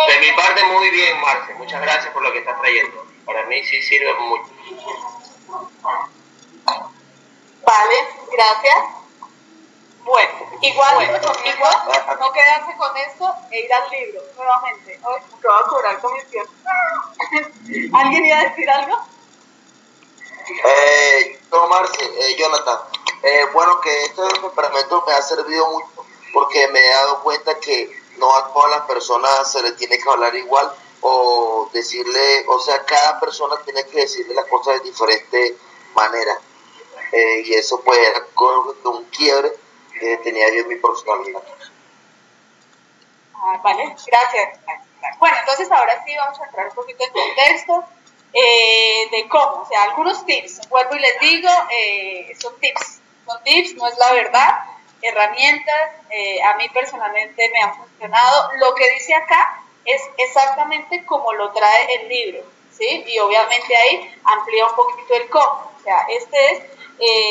De mi parte, muy bien, Marce. Muchas gracias por lo que estás trayendo. Para mí sí sirve mucho. Vale, gracias. Bueno, igual conmigo, no quedarse con esto e ir al libro nuevamente. Hoy te voy a cobrar comisión. ¿Alguien iba a decir algo? Jonathan, bueno, que este temperamento me ha servido mucho porque me he dado cuenta que no a todas las personas se les tiene que hablar igual o decirle, o sea, cada persona tiene que decirle las cosas de diferente manera. Y eso pues era un quiebre que tenía yo en mi personalidad. Vale, gracias. Bueno, entonces ahora sí vamos a entrar un poquito en contexto de cómo, o sea, algunos tips. Vuelvo y les digo, son tips, no es la verdad, herramientas, a mí personalmente me han funcionado. Lo que dice acá es exactamente como lo trae el libro, ¿sí? Y obviamente ahí amplía un poquito el cómo, o sea, este es,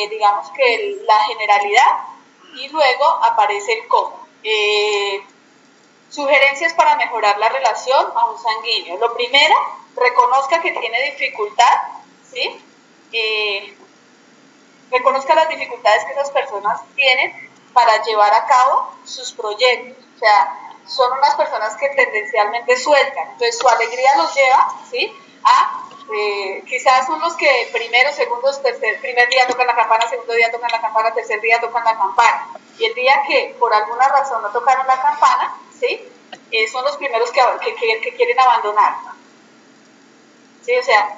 digamos que la generalidad y luego aparece el cómo. Sugerencias para mejorar la relación a un sanguíneo. Lo primero, reconozca que tiene dificultad, ¿sí? Reconozca las dificultades que esas personas tienen para llevar a cabo sus proyectos. O sea, son unas personas que tendencialmente sueltan. Entonces, su alegría los lleva, ¿sí? Quizás son los que primero, segundos, primer día tocan la campana, segundo día tocan la campana, tercer día tocan la campana. Y el día que por alguna razón no tocaron la campana, ¿sí? Son los primeros que quieren abandonar. ¿Sí? O sea,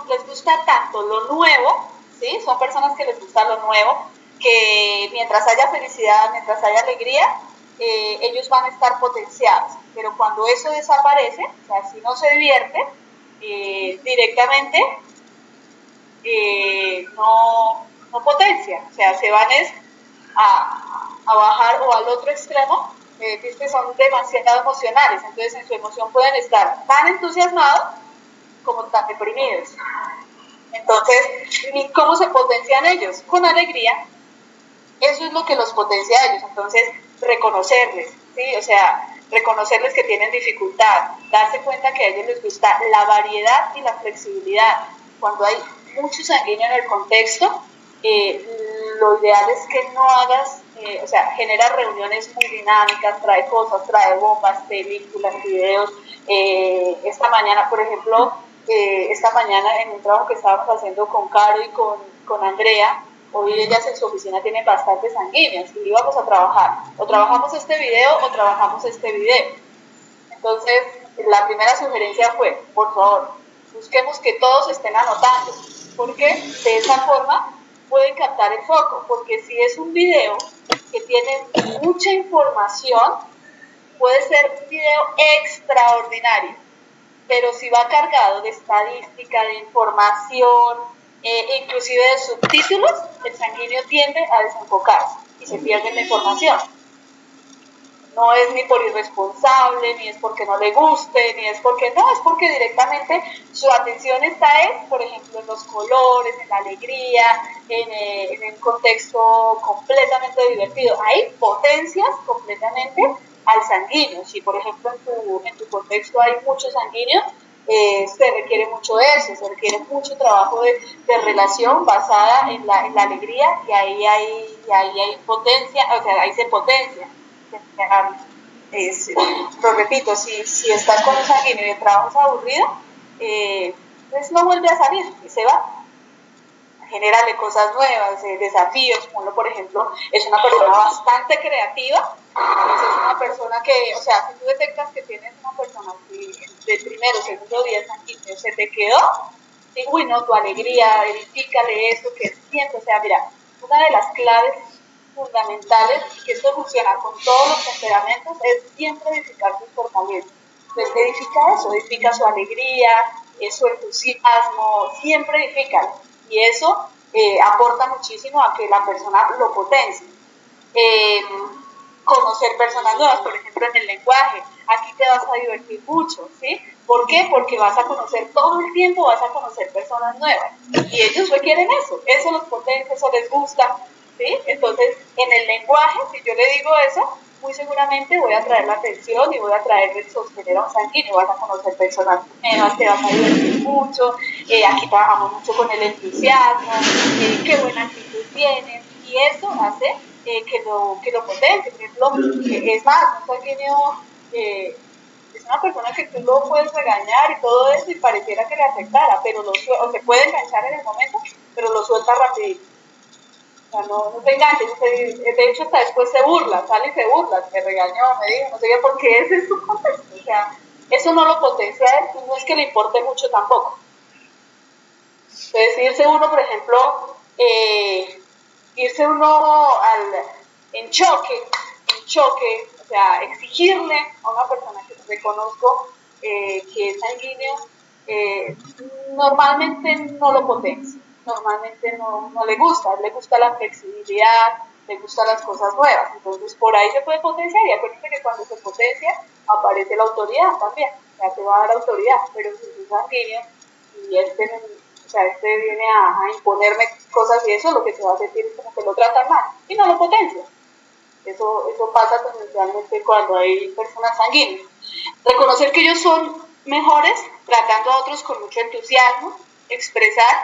les gusta tanto lo nuevo, ¿sí? Son personas que les gusta lo nuevo, que mientras haya felicidad, mientras haya alegría, ellos van a estar potenciados. Pero cuando eso desaparece, o sea, si no se divierte, directamente no potencia. O sea, se van a bajar o al otro extremo, que son demasiado emocionales. Entonces, en su emoción pueden estar tan entusiasmados como tan deprimidos. Entonces, ¿cómo se potencian ellos? Con alegría. Eso es lo que los potencia a ellos. Entonces, reconocerles, ¿sí? O sea, reconocerles que tienen dificultad, darse cuenta que a ellos les gusta la variedad y la flexibilidad. Cuando hay mucho sanguíneo en el contexto, lo ideal es que no hagas, o sea, genera reuniones muy dinámicas, trae cosas, trae bombas, películas, videos. Esta mañana, por ejemplo, en un trabajo que estábamos haciendo con Caro y con Andrea, hoy ellas en su oficina tienen bastantes sanguíneos y íbamos a trabajar. O trabajamos este video o trabajamos este video. Entonces, la primera sugerencia fue, por favor, busquemos que todos estén anotando, porque de esa forma pueden captar el foco, porque si es un video que tiene mucha información, puede ser un video extraordinario, pero si va cargado de estadística, de información, inclusive de subtítulos, el sanguíneo tiende a desenfocarse y se pierde la información. No es ni por irresponsable, ni es porque no le guste, ni es porque no, es porque directamente su atención está por ejemplo, en los colores, en la alegría, en el contexto completamente divertido. Ahí potencias completamente al sanguíneo. Si, por ejemplo, en tu contexto hay muchos sanguíneos, se requiere mucho eso, se requiere mucho trabajo de relación basada en la alegría, y ahí hay potencia, o sea, ahí se potencia. Lo repito, si estás con un sanguíneo y el trabajo es aburrido, pues no vuelve a salir y se va. Genérale cosas nuevas, desafíos. Uno, por ejemplo, es una persona bastante creativa, entonces es una persona que, o sea, si tú detectas que tienes una persona que del primero o segundo día sanguíneo se te quedó, Sí, uy, no, tu alegría, edifícale eso que sientes. O sea, mira, una de las claves fundamentales que esto funciona con todos los temperamentos es siempre edificar sus fortalezas. Entonces, edifica eso, edifica su alegría, su entusiasmo, siempre edifica. Y eso aporta muchísimo a que la persona lo potencie. Eh, Conocer personas nuevas, por ejemplo, en el lenguaje. Aquí te vas a divertir mucho, ¿sí? ¿Por qué? Porque vas a conocer todo el tiempo, vas a conocer personas nuevas. Y ellos requieren eso los potencia, eso les gusta, ¿sí? Entonces, en el lenguaje, si yo le digo eso, muy seguramente voy a atraer la atención y voy a atraer el sostener a un sanguíneo, vas a conocer personas nuevas, te vas a divertir mucho, aquí trabajamos mucho con el entusiasmo, qué buena actitud tienes, y eso hace que lo potencie. Por ejemplo, es más, un sanguíneo es una persona que tú lo puedes regañar y todo eso y pareciera que le afectara, pero o se puede enganchar en el momento, pero lo suelta rapidito. O sea, no se enganche, de hecho hasta después se burla, sale y se burla, me regañó, me dijo, no sé qué, porque ese es su contexto. O sea, eso no lo potencia a él, no es que le importe mucho tampoco. Entonces, irse uno, por ejemplo, en choque, o sea, exigirle a una persona que reconozco que es sanguíneo, normalmente no lo potencia, normalmente no le gusta la flexibilidad, le gustan las cosas nuevas, entonces por ahí se puede potenciar, y acuérdense que cuando se potencia aparece la autoridad también, o sea, te va a dar autoridad, pero si es sanguíneo y este viene a imponerme cosas y eso, lo que se va a sentir es como que lo tratan mal y no lo potencia. Eso pasa tendencialmente cuando hay personas sanguíneas. Reconocer que ellos son mejores, tratando a otros con mucho entusiasmo, expresar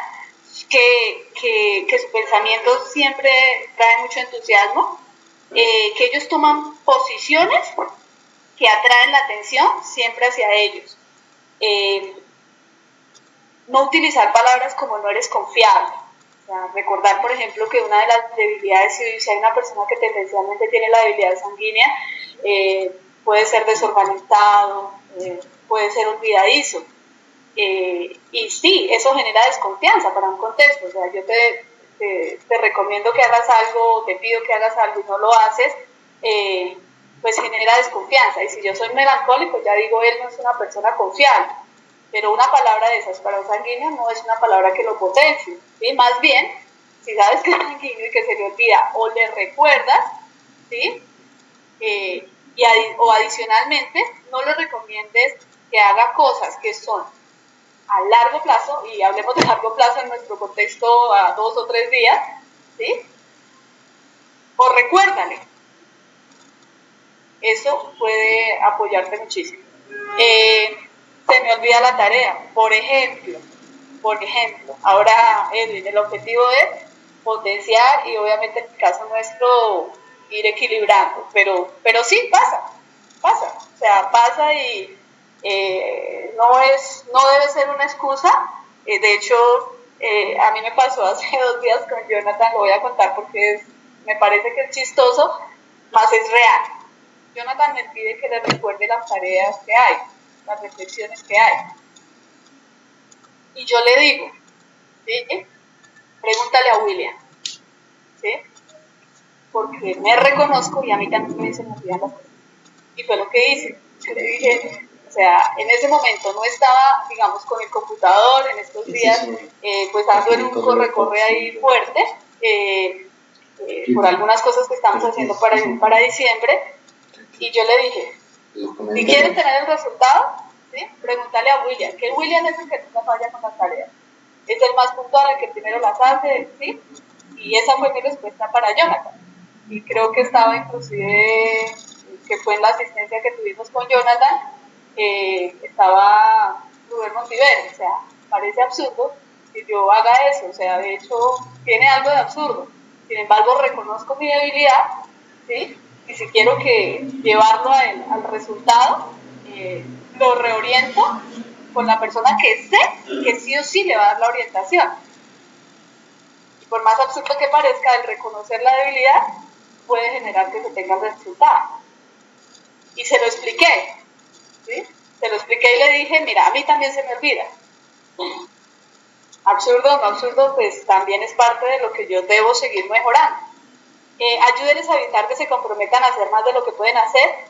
que su pensamiento siempre trae mucho entusiasmo, que ellos toman posiciones que atraen la atención siempre hacia ellos. No utilizar palabras como no eres confiable. O sea, recordar, por ejemplo, que una de las debilidades, si hay una persona que tendencialmente tiene la debilidad sanguínea, puede ser desorganizado, puede ser olvidadizo. Y sí, eso genera desconfianza para un contexto. O sea, yo te recomiendo que hagas algo, te pido que hagas algo y no lo haces, pues genera desconfianza. Y si yo soy melancólico, ya digo, él no es una persona confiable. Pero una palabra de esas para un sanguíneo no es una palabra que lo potencie, ¿sí? Más bien, si sabes que es sanguíneo y que se le olvida o le recuerdas, ¿sí? O adicionalmente, no le recomiendes que haga cosas que son a largo plazo, y hablemos de largo plazo en nuestro contexto a 2 o 3 días, ¿sí? O recuérdale. Eso puede apoyarte muchísimo. Se me olvida la tarea, por ejemplo, ahora Edwin, el objetivo es potenciar y obviamente en el caso nuestro ir equilibrando, pero sí pasa, o sea, pasa y no debe ser una excusa. De hecho, a mí me pasó hace 2 días con Jonathan, lo voy a contar porque me parece que es chistoso, más es real. Jonathan me pide que le recuerde las tareas que hay, las reflexiones que hay. Y yo le digo, ¿sí? Pregúntale a William, ¿sí? Porque me reconozco y a mí también se me olvidan las cosas. Y fue lo que hice. Yo le dije, o sea, en ese momento no estaba, digamos, con el computador, en estos días, pues ando en un corre-corre ahí fuerte, por algunas cosas que estamos haciendo para diciembre, y yo le dije, si quieres tener el resultado, ¿sí? Pregúntale a William, que William es el que nunca falla con las tareas. Es el más puntual, el que primero las hace, ¿sí? Y esa fue mi respuesta para Jonathan. Y creo que estaba inclusive, que fue en la asistencia que tuvimos con Jonathan, estaba Rubén Montiver. O sea, parece absurdo que yo haga eso. O sea, de hecho, tiene algo de absurdo. Sin embargo, reconozco mi debilidad, ¿sí? Y si quiero llevarlo al resultado, lo reoriento con la persona que sé que sí o sí le va a dar la orientación. Y por más absurdo que parezca, el reconocer la debilidad puede generar que se tenga el resultado. Y se lo expliqué, ¿sí? Se lo expliqué y le dije, mira, a mí también se me olvida. absurdo o no absurdo, pues también es parte de lo que yo debo seguir mejorando. Ayúdenles a evitar que se comprometan a hacer más de lo que pueden hacer.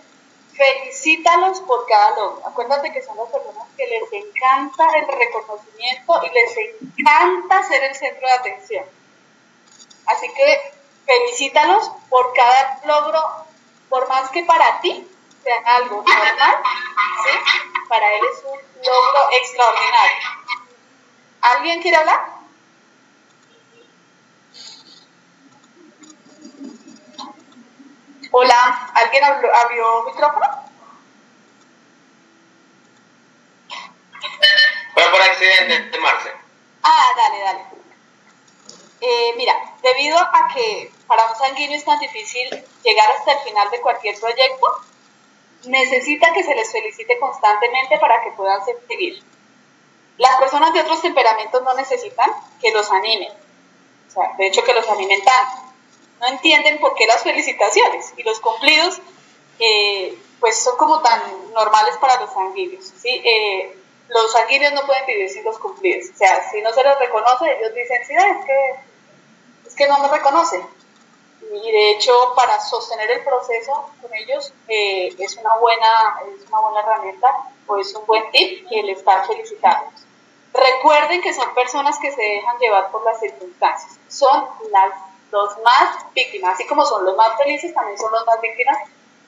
Felicítalos por cada logro. Acuérdate que son las personas que les encanta el reconocimiento y les encanta ser el centro de atención. Así que felicítalos por cada logro, por más que para ti sea algo normal, ¿sí? Para él es un logro extraordinario. ¿Alguien quiere hablar? Hola, ¿alguien abrió micrófono? Fue por accidente, Marce. Dale. Mira, debido a que para un sanguíneo es tan difícil llegar hasta el final de cualquier proyecto, necesita que se les felicite constantemente para que puedan seguir. Las personas de otros temperamentos no necesitan que los animen, o sea, de hecho que los animen tanto. No entienden por qué las felicitaciones y los cumplidos pues son como tan normales para los sanguíneos, ¿sí? Los sanguíneos no pueden vivir sin los cumplidos, o sea, si no se les reconoce, ellos dicen, sí, es que no me reconocen. Y de hecho, para sostener el proceso con ellos es una buena herramienta o es un buen tip el estar felicitados. Recuerden que son personas que se dejan llevar por las circunstancias, son los más víctimas, así como son los más felices, también son los más víctimas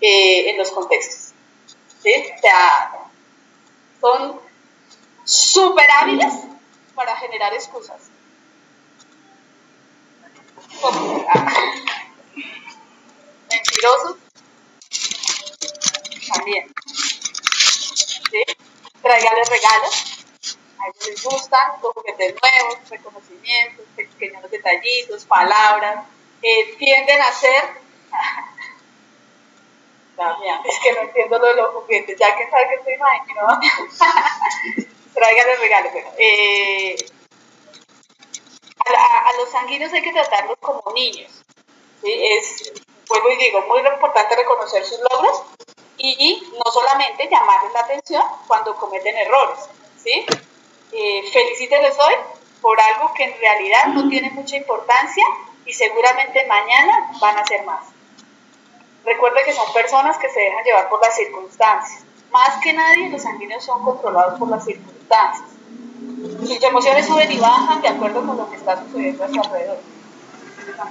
en los contextos, ¿sí? O sea, son súper hábiles para generar excusas. Mentirosos también, ¿sí? Tráigales regalos, a ellos les gustan juguetes nuevos, reconocimientos, pequeños detallitos, palabras, tienden a ser es que no entiendo lo de los juguetes, ya que sabe que estoy imaginando. Tráigales regalos. Bueno, a los sanguíneos hay que tratarlos como niños, ¿sí? Vuelvo y digo, muy importante reconocer sus logros y no solamente llamarles la atención cuando cometen errores, ¿sí? Felicíteles hoy por algo que en realidad no tiene mucha importancia y seguramente mañana van a hacer más. Recuerde que son personas que se dejan llevar por las circunstancias. Más que nadie, los sanguíneos son controlados por las circunstancias. Sus emociones suben y bajan de acuerdo con lo que está sucediendo a su alrededor.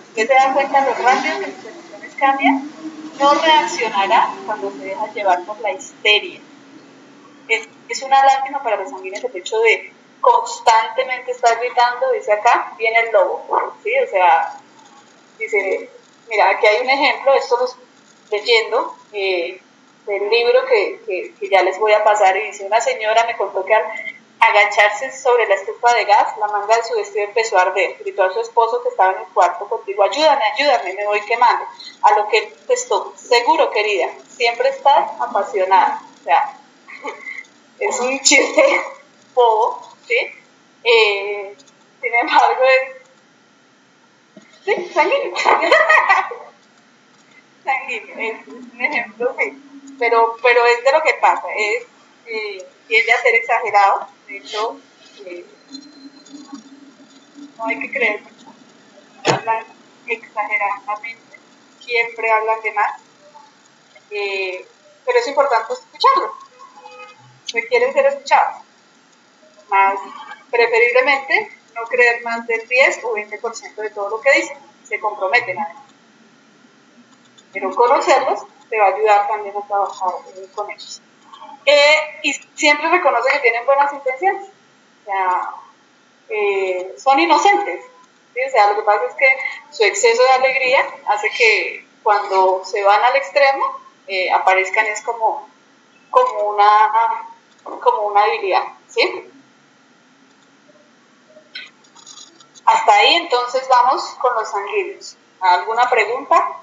Usted se da cuenta lo rápido que sus emociones cambian, no reaccionará cuando se deja llevar por la histeria. Es una lástima para los sanguíneos el hecho de constantemente estar gritando, dice acá, viene el lobo, ¿sí? O sea, dice, mira, aquí hay un ejemplo, esto lo estoy leyendo, del libro que ya les voy a pasar, y dice, una señora me contó que al agacharse sobre la estufa de gas, la manga de su vestido empezó a arder, gritó a su esposo que estaba en el cuarto contigo, ayúdame, me voy quemando, a lo que él contestó, seguro querida, siempre estás apasionada, o sea, es un chiste bobo, ¿sí? Sin embargo, sí, sanguíneo. Sanguíneo, es un ejemplo, sí. Pero es de lo que pasa, tiende a ser exagerado, de hecho, no hay que creer, hablan exageradamente, siempre hablan de más, pero es importante escucharlo, requieren ser escuchados, más preferiblemente no creer más del 10 o 20% de todo lo que dicen, se comprometen a eso. Pero conocerlos te va a ayudar también a trabajar con ellos. Y siempre reconoce que tienen buenas intenciones, o sea, son inocentes, ¿sí? O sea, lo que pasa es que su exceso de alegría hace que cuando se van al extremo aparezcan es como una habilidad, ¿sí? Hasta ahí entonces vamos con los sanguíneos. ¿Alguna pregunta?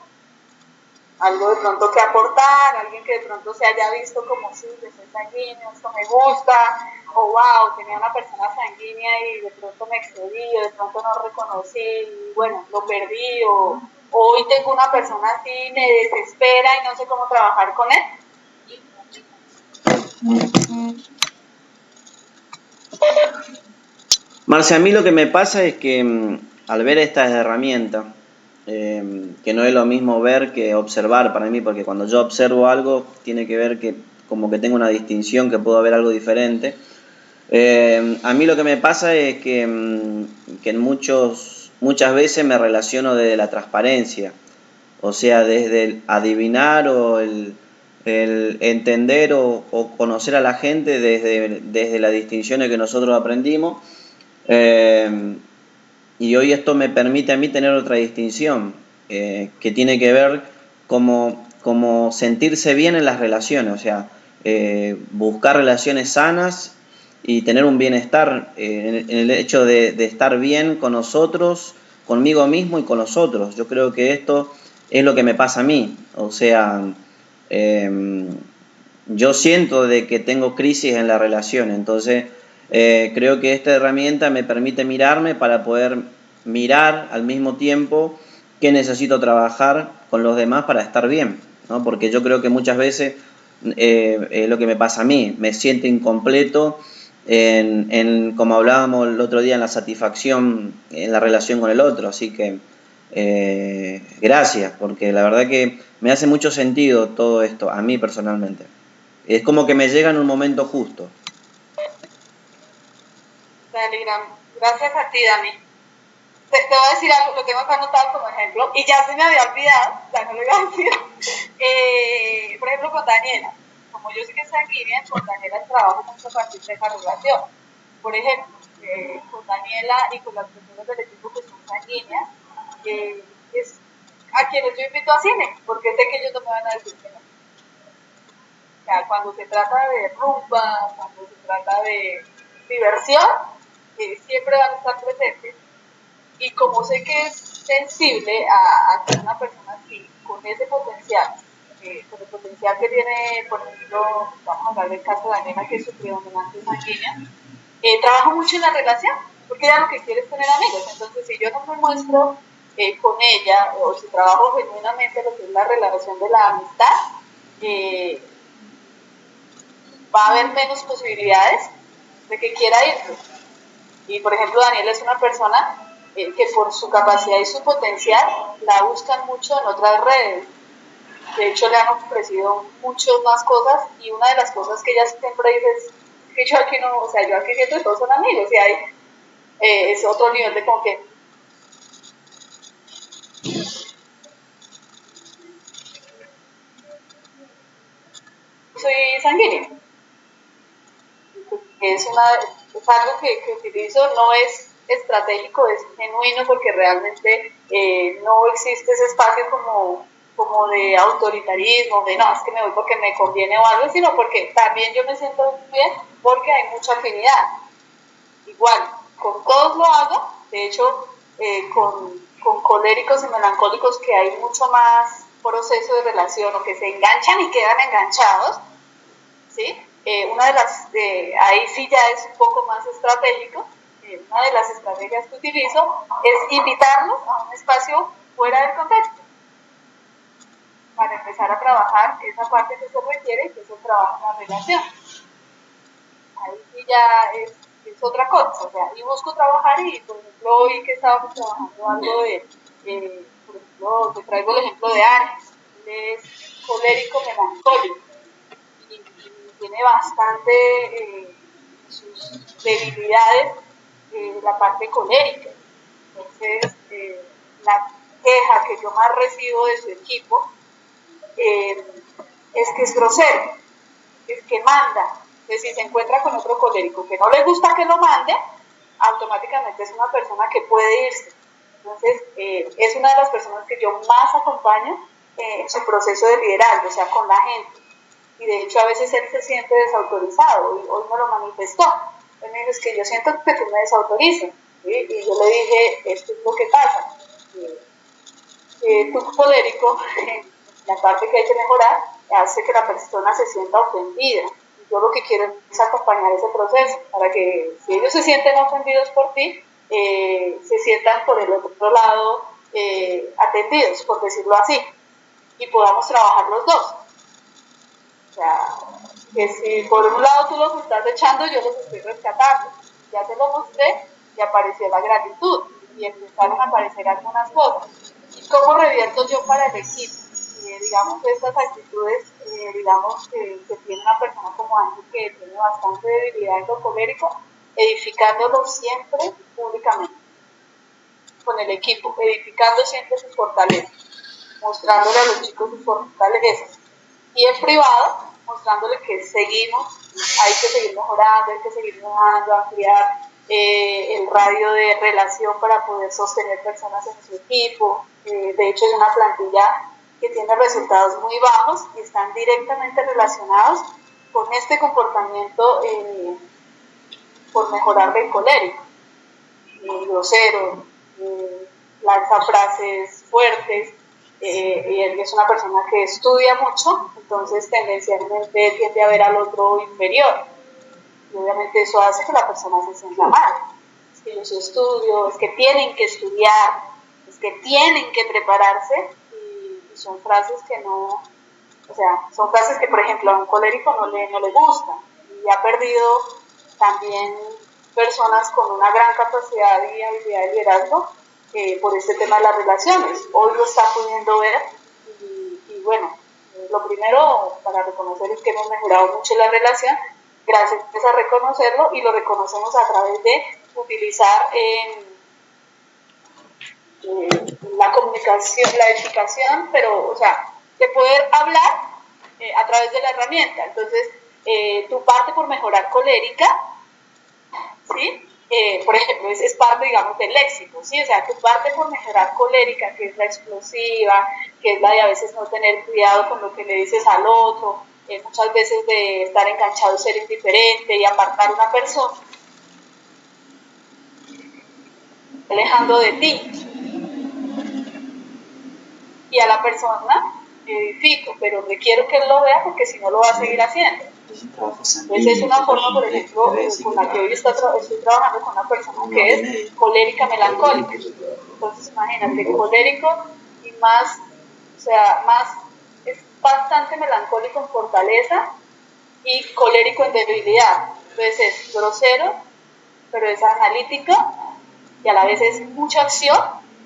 ¿Algo de pronto que aportar? ¿Alguien que de pronto se haya visto como sí, de ser sanguíneo, esto me gusta? O wow, tenía una persona sanguínea y de pronto me excedí, o de pronto no reconocí, y bueno, lo perdí, o hoy tengo una persona así, me desespera y no sé cómo trabajar con él. Marce, a mí lo que me pasa es que al ver estas herramientas, que no es lo mismo ver que observar para mí, porque cuando yo observo algo, tiene que ver que como que tengo una distinción, que puedo ver algo diferente. A mí lo que me pasa es que muchas veces me relaciono desde la transparencia, o sea, desde el adivinar o el entender o conocer a la gente desde las distinciones que nosotros aprendimos. Y hoy esto me permite a mí tener otra distinción, que tiene que ver como sentirse bien en las relaciones, o sea, buscar relaciones sanas y tener un bienestar en el hecho de estar bien con nosotros, conmigo mismo y con los otros. Yo creo que esto es lo que me pasa a mí, o sea, yo siento de que tengo crisis en la relación, entonces creo que esta herramienta me permite mirarme para poder mirar al mismo tiempo que necesito trabajar con los demás para estar bien, ¿no? Porque yo creo que muchas veces lo que me pasa a mí, me siento incompleto como hablábamos el otro día, en la satisfacción en la relación con el otro, así que gracias, porque la verdad que me hace mucho sentido todo esto, a mí personalmente. Es como que me llega en un momento justo. Dale, gracias a ti, Dani. Te voy a decir algo, lo tengo acá anotado como ejemplo, y ya se me había olvidado, ya no lo iba a decir. Por ejemplo, con Daniela, como yo sé que es sanguínea, con Daniela trabajo mucho a partir de esa relación. Por ejemplo, con Daniela y con las personas del equipo que son sanguíneas, es a quienes yo invito a cine, porque sé que ellos no me van a decir que no. O sea, cuando se trata de rumba, cuando se trata de diversión, siempre van a estar presentes. Y como sé que es sensible a que una persona así, con ese potencial, con el potencial que tiene, por ejemplo, vamos a hablar del caso de Daniela, que es su predominante sanguínea, trabajo mucho en la relación, porque ella lo que quiere es tener amigos. Entonces, si yo no me muestro con ella, o si trabajo genuinamente lo que es la relación de la amistad, va a haber menos posibilidades de que quiera irse. Y por ejemplo, Daniela es una persona que por su capacidad y su potencial la buscan mucho en otras redes. De hecho, le han ofrecido muchas más cosas, y una de las cosas que ella siempre dice es que yo aquí no, o sea, yo aquí siento que todos son amigos, y hay es otro nivel de como que soy sanguínea. Es algo que utilizo, no es estratégico, es genuino, porque realmente no existe ese espacio como de autoritarismo, de no, es que me voy porque me conviene o algo, sino porque también yo me siento bien porque hay mucha afinidad. Igual, con todos lo hago, de hecho, con coléricos y melancólicos, que hay mucho más proceso de relación, o que se enganchan y quedan enganchados, ¿sí? Una de las, ahí sí ya es un poco más estratégico. Una de las estrategias que utilizo es invitarlos a un espacio fuera del contexto, para empezar a trabajar esa parte que se requiere, que es el trabajo en la relación. Ahí sí ya es otra cosa, o sea, y busco trabajar, y por ejemplo, hoy que estábamos trabajando algo por ejemplo, te traigo el ejemplo de Aries, él es colérico melancólico, y tiene bastante sus debilidades, la parte colérica. Entonces, la queja que yo más recibo de su equipo es que es grosero, es que manda. Entonces, si se encuentra con otro colérico que no le gusta que lo mande, automáticamente es una persona que puede irse. Entonces, es una de las personas que yo más acompaño en su proceso de liderazgo, o sea, con la gente. Y de hecho, a veces él se siente desautorizado, y hoy me lo manifestó. Él me dijo, es que yo siento que tú me desautorizas. ¿Sí? Y yo le dije, esto es lo que pasa. Tu colérico, la parte que hay que mejorar, hace que la persona se sienta ofendida. Yo lo que quiero es acompañar ese proceso, para que si ellos se sienten ofendidos por ti, se sientan por el otro lado atendidos, por decirlo así, y podamos trabajar los dos. O sea, que si por un lado tú los estás echando, yo los estoy rescatando. Ya te lo mostré, y apareció la gratitud y empezaron a aparecer algunas cosas. ¿Cómo revierto yo para el equipo? Digamos, estas actitudes, digamos, que tiene una persona como Ángel, que tiene bastante debilidad en lo colérico, edificándolo siempre públicamente, con el equipo, edificando siempre sus fortalezas, mostrándole a los chicos sus fortalezas. Y en privado, mostrándole que seguimos, hay que seguir mejorando, hay que seguir mejorando, ampliar el radio de relación para poder sostener personas en su equipo. De hecho, es una plantilla que tiene resultados muy bajos y están directamente relacionados con este comportamiento por mejorar del colérico, grosero, lanza frases fuertes, y él es una persona que estudia mucho, entonces tendencialmente tiende a ver al otro inferior, y obviamente eso hace que la persona se sienta mal. Es que yo sí estudio, es que tienen que estudiar, es que tienen que prepararse, y son frases que no, o sea, son frases que por ejemplo a un colérico no le gustan, y ha perdido también personas con una gran capacidad y habilidad de liderazgo por este tema de las relaciones. Hoy lo está pudiendo ver y bueno, lo primero para reconocer es que hemos mejorado mucho la relación, gracias a reconocerlo, y lo reconocemos a través de utilizar la comunicación, la edificación, pero o sea, de poder hablar a través de la herramienta. Entonces, tu parte por mejorar colérica, ¿sí? Por ejemplo, es parte, digamos, del léxico, ¿sí? O sea, tu parte por mejorar colérica, que es la explosiva, que es la de a veces no tener cuidado con lo que le dices al otro, muchas veces de estar enganchado, ser indiferente y apartar a una persona, alejando de ti. Y a la persona edifico, pero requiero que él lo vea porque si no lo va a seguir haciendo. Entonces es una forma, por ejemplo, con la que hoy estoy trabajando con una persona que es colérica melancólica. Entonces imagínate, colérico y más, o sea, más, es bastante melancólico en fortaleza y colérico en debilidad. Entonces es grosero, pero es analítico y a la vez es mucha acción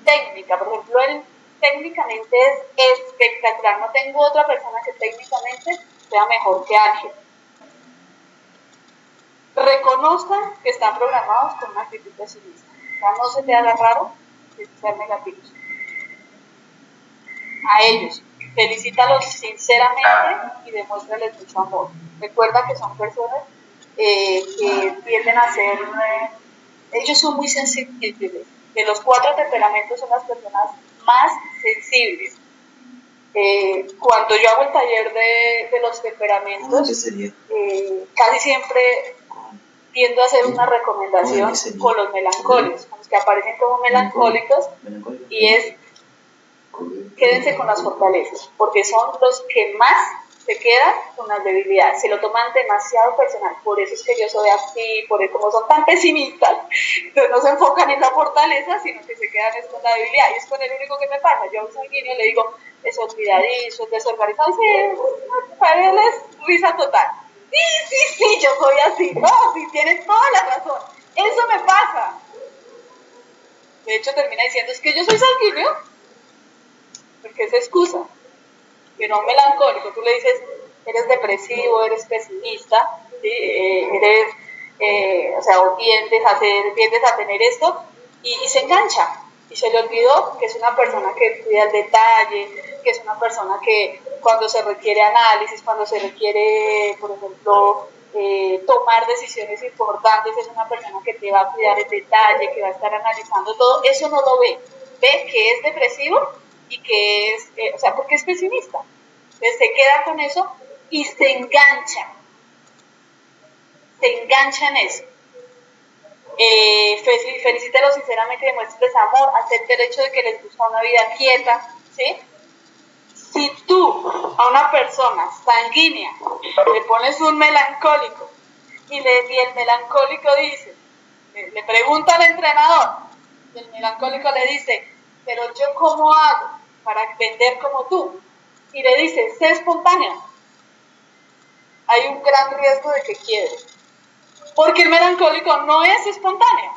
técnica. Por ejemplo, él técnicamente es espectacular. No tengo otra persona que técnicamente sea mejor que Ángel. Reconozcan que están programados con una actitud pesimista. O sea, no se te haga raro ser negativos. A ellos, felicítalos sinceramente y demuéstrales mucho amor. Recuerda que son personas que tienden a ser, ellos son muy sensibles. De los 4 temperamentos son las personas más sensibles. Cuando yo hago el taller de los temperamentos, casi siempre tiendo a hacer una recomendación con los melancólicos, con los que aparecen como melancólicos, y es quédense con las fortalezas, porque son los que más se quedan con las debilidades, se lo toman demasiado personal. Por eso es que yo soy así, por eso como son tan pesimistas, entonces no se enfocan en la fortaleza, sino que se quedan con la debilidad, y es con el único que me pasa. Yo a un sanguíneo le digo, es olvidadizo, es desorganizado, sí, para él es risa total. Sí, yo soy así. No, sí, tienes toda la razón. Eso me pasa. De hecho, termina diciendo, es que yo soy sanguíneo, porque es excusa. Que no melancólico. Tú le dices, eres depresivo, eres pesimista, ¿sí? O sea, o tiendes a tener esto, y se engancha. Y se le olvidó que es una persona que cuida el detalle, que es una persona que cuando se requiere análisis, cuando se requiere, por ejemplo, tomar decisiones importantes, es una persona que te va a cuidar el detalle, que va a estar analizando todo. Eso no lo ve. Ve que es depresivo y que es, o sea, porque es pesimista. Entonces se queda con eso y se engancha en eso. Felicítelos sinceramente y demuéstrales amor, acepte el hecho de que les gusta una vida quieta, ¿sí? Si tú a una persona sanguínea le pones un melancólico y el melancólico dice, le pregunta al entrenador, y el melancólico le dice, pero yo ¿cómo hago para vender como tú? Y le dice, sé espontáneo. Hay un gran riesgo de que quiebre, porque el melancólico no es espontáneo.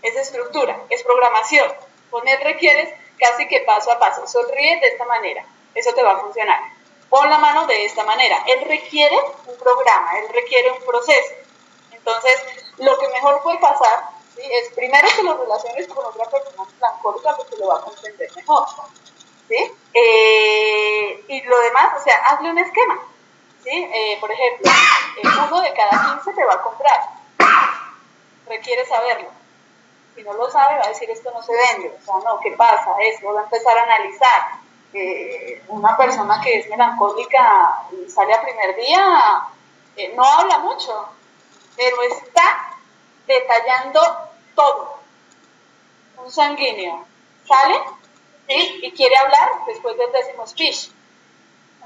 es estructura, es programación. Con él requieres casi que paso a paso. Sonríe de esta manera, eso te va a funcionar. Pon la mano de esta manera. Él requiere un programa, él requiere un proceso. Entonces, lo que mejor puede pasar, ¿sí?, es primero que lo relaciones con otra persona melancólica porque lo va a comprender mejor, ¿sí? Y lo demás, o sea, hazle un esquema, ¿sí? Por ejemplo, uno de cada 15 te va a comprar. Requiere saberlo. Si no lo sabe, va a decir esto no se vende. O sea, no, ¿qué pasa? Eso va a empezar a analizar. Una persona que es melancólica y sale a primer día, no habla mucho, pero está detallando todo. Un sanguíneo sale, ¿sí?, y quiere hablar después del 10º speech.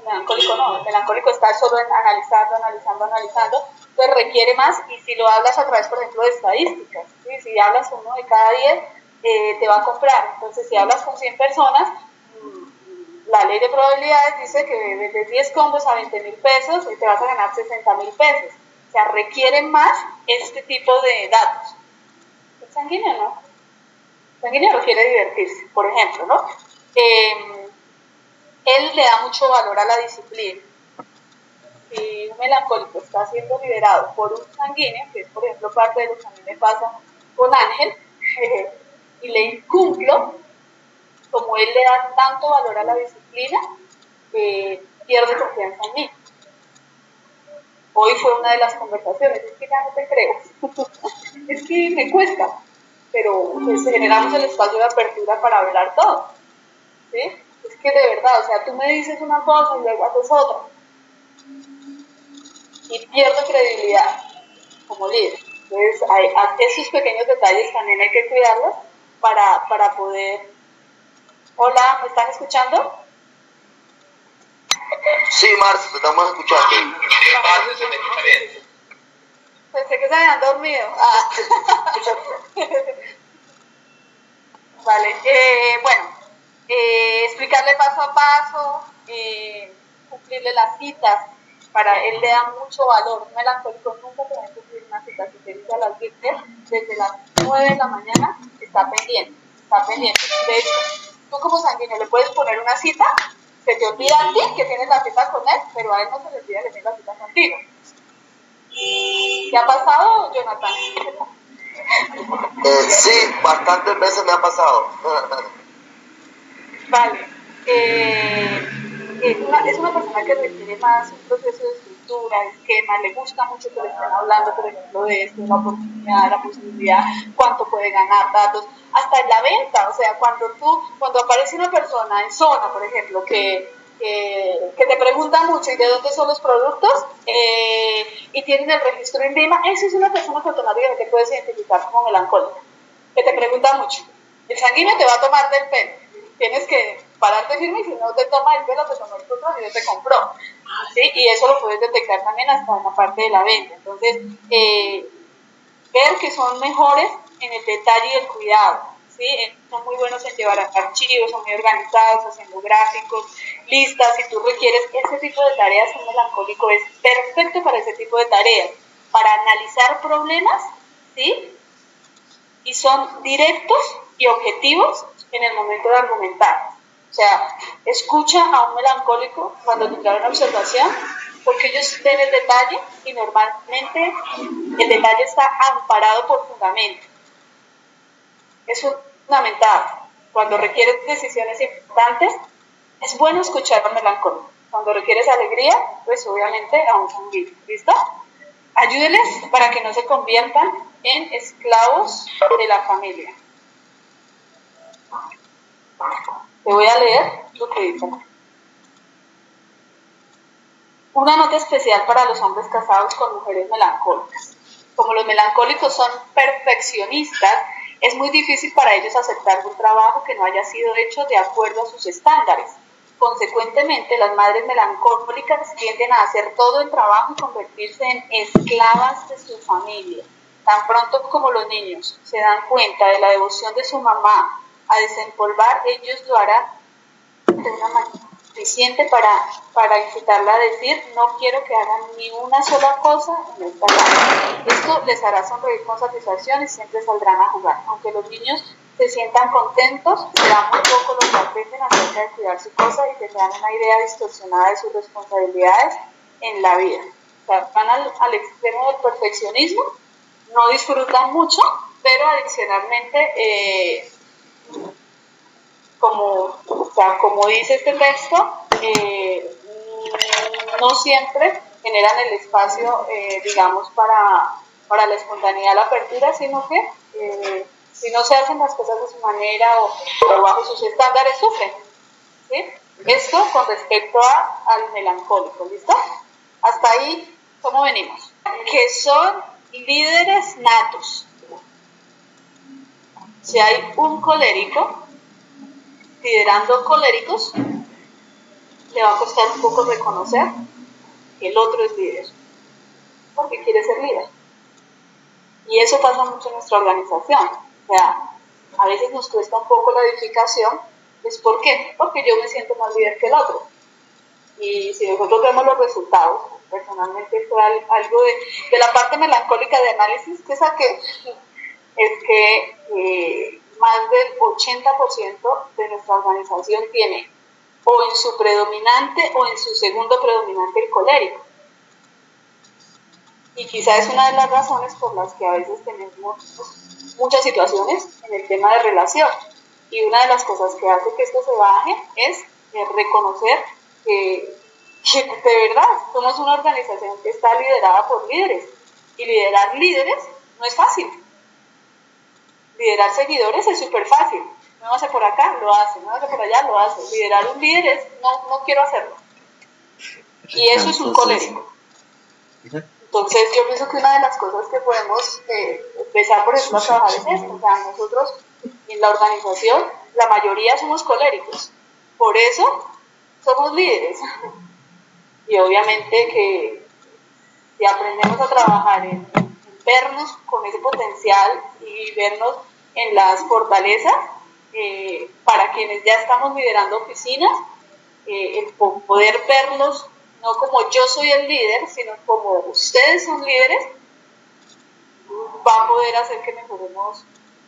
El melancólico no, el melancólico está solo analizando, pues requiere más. Y si lo hablas a través, por ejemplo, de estadísticas, ¿sí?, si hablas uno de cada 10, te va a comprar. Entonces, si hablas con 100 personas, la ley de probabilidades dice que desde 10 combos a 20,000 pesos te vas a ganar 60,000 pesos. O sea, requieren más este tipo de datos. El sanguíneo no. El sanguíneo requiere divertirse, por ejemplo, ¿no? Él le da mucho valor a la disciplina. Si un melancólico está siendo liderado por un sanguíneo, que es, por ejemplo, parte de lo que a mí me pasa con Ángel, y le incumplo, como él le da tanto valor a la disciplina, pierde confianza en mí. Hoy fue una de las conversaciones, es que ya no te creo, es que me cuesta, pero pues generamos el espacio de apertura para hablar todo, ¿sí? Es que de verdad, o sea, tú me dices una cosa y luego haces otra, y pierdo credibilidad como líder. Entonces, esos pequeños detalles también hay que cuidarlos para poder... Hola, ¿me están escuchando? Sí, Marcia, te estamos escuchando. Se me escucha bien. Pensé que se habían dormido. Vale, bueno, explicarle paso a paso, cumplirle las citas. Para él le da mucho valor. Un melancólico nunca te va a cumplir una cita. Si te dice a las 10, desde las 9 de la mañana está pendiente. De hecho, tú como sanguíneo le puedes poner una cita, se te olvida a ti que tienes la cita con él, pero a él no se le olvida que tiene la cita contigo. ¿Te ha pasado, Jonathan? Sí, bastantes veces me ha pasado. Vale. Es una persona que requiere más un proceso de estructura, de esquema, le gusta mucho que le estén hablando, por ejemplo, de esto, la oportunidad, la posibilidad, cuánto puede ganar, datos, hasta en la venta. O sea, cuando aparece una persona en zona, por ejemplo, que te pregunta mucho y de dónde son los productos, y tienen el registro en Vima, esa es una persona que automáticamente puedes identificar como melancólica, que te pregunta mucho. El sanguíneo te va a tomar del pelo, tienes que pararte firme, y si no te toma el pelo, te toma el control y no te compró, ¿sí? Y eso lo puedes detectar también hasta en la parte de la venta. Entonces, ver que son mejores en el detalle y el cuidado, ¿sí? Son muy buenos en llevar archivos, son muy organizados, haciendo gráficos, listas. Si tú requieres ese tipo de tareas, un melancólico es perfecto para ese tipo de tareas, para analizar problemas, ¿sí? Y son directos y objetivos en el momento de argumentar. O sea, escucha a un melancólico cuando te trae una observación, porque ellos ven el detalle y normalmente el detalle está amparado por fundamento. Es fundamental. Cuando requieres decisiones importantes, es bueno escuchar a un melancólico. Cuando requieres alegría, pues obviamente a un sanguíneo. ¿Listo? Ayúdenles para que no se conviertan en esclavos de la familia. Te voy a leer lo que dice. Una nota especial para los hombres casados con mujeres melancólicas. Como los melancólicos son perfeccionistas, es muy difícil para ellos aceptar un trabajo que no haya sido hecho de acuerdo a sus estándares. Consecuentemente, las madres melancólicas tienden a hacer todo el trabajo y convertirse en esclavas de su familia. Tan pronto como los niños se dan cuenta de la devoción de su mamá a desempolvar, ellos lo harán de una manera suficiente para incitarla a decir: no quiero que hagan ni una sola cosa en esta casa. Esto Eso les hará sonreír con satisfacción y siempre saldrán a jugar. Aunque los niños se sientan contentos, será muy poco lo que aprenden acerca de cuidar su cosa y tendrán una idea distorsionada de sus responsabilidades en la vida. O sea, van al extremo del perfeccionismo, no disfrutan mucho, pero adicionalmente, como dice este texto, no siempre generan el espacio, digamos, para la espontaneidad, la apertura, sino que si no se hacen las cosas de su manera o bajo sus estándares, sufren. ¿Sí? Esto con respecto al melancólico, ¿listo? Hasta ahí, ¿cómo venimos? Que son líderes natos. Si hay un colérico liderando coléricos, le va a costar un poco reconocer que el otro es líder, porque quiere ser líder. Y eso pasa mucho en nuestra organización. O sea, a veces nos cuesta un poco la edificación. ¿Es por qué? Porque yo me siento más líder que el otro. Y si nosotros vemos los resultados, personalmente fue algo de la parte melancólica de análisis que saqué, es que más del 80% de nuestra organización tiene o en su predominante o en su segundo predominante el colérico. Y quizá es una de las razones por las que a veces tenemos muchas situaciones en el tema de relación. Y una de las cosas que hace que esto se baje es reconocer que de verdad somos una organización que está liderada por líderes. Y liderar líderes no es fácil. Liderar seguidores es súper fácil. No hace por acá, lo hace. No hace por allá, lo hace. Liderar un líder es, no quiero hacerlo. Y eso es un colérico. Entonces yo pienso que una de las cosas que podemos empezar, por ejemplo, a trabajar es esto. O sea, nosotros en la organización, la mayoría somos coléricos. Por eso somos líderes. Y obviamente que si aprendemos a trabajar en vernos con ese potencial y vernos en las fortalezas, para quienes ya estamos liderando oficinas, el poder verlos no como yo soy el líder, sino como ustedes son líderes, va a poder hacer que mejoremos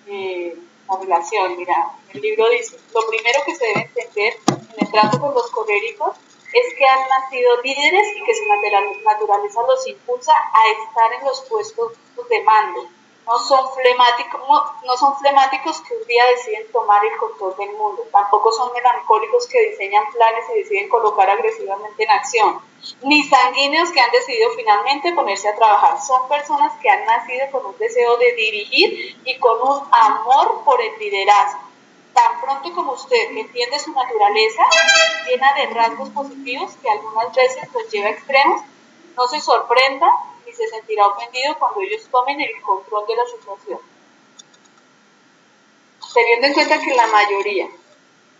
la relación. Mira, el libro dice, lo primero que se debe entender en el trato con los coléricos es que han nacido líderes y que su naturaleza los impulsa a estar en los puestos de mando. No son flemáticos que un día deciden tomar el control del mundo. Tampoco son melancólicos que diseñan planes y deciden colocar agresivamente en acción. Ni sanguíneos que han decidido finalmente ponerse a trabajar. Son personas que han nacido con un deseo de dirigir y con un amor por el liderazgo. Tan pronto como usted entiende su naturaleza, llena de rasgos positivos que algunas veces los lleva a extremos, no se sorprenda ni se sentirá ofendido cuando ellos tomen el control de la situación. Teniendo en cuenta que la mayoría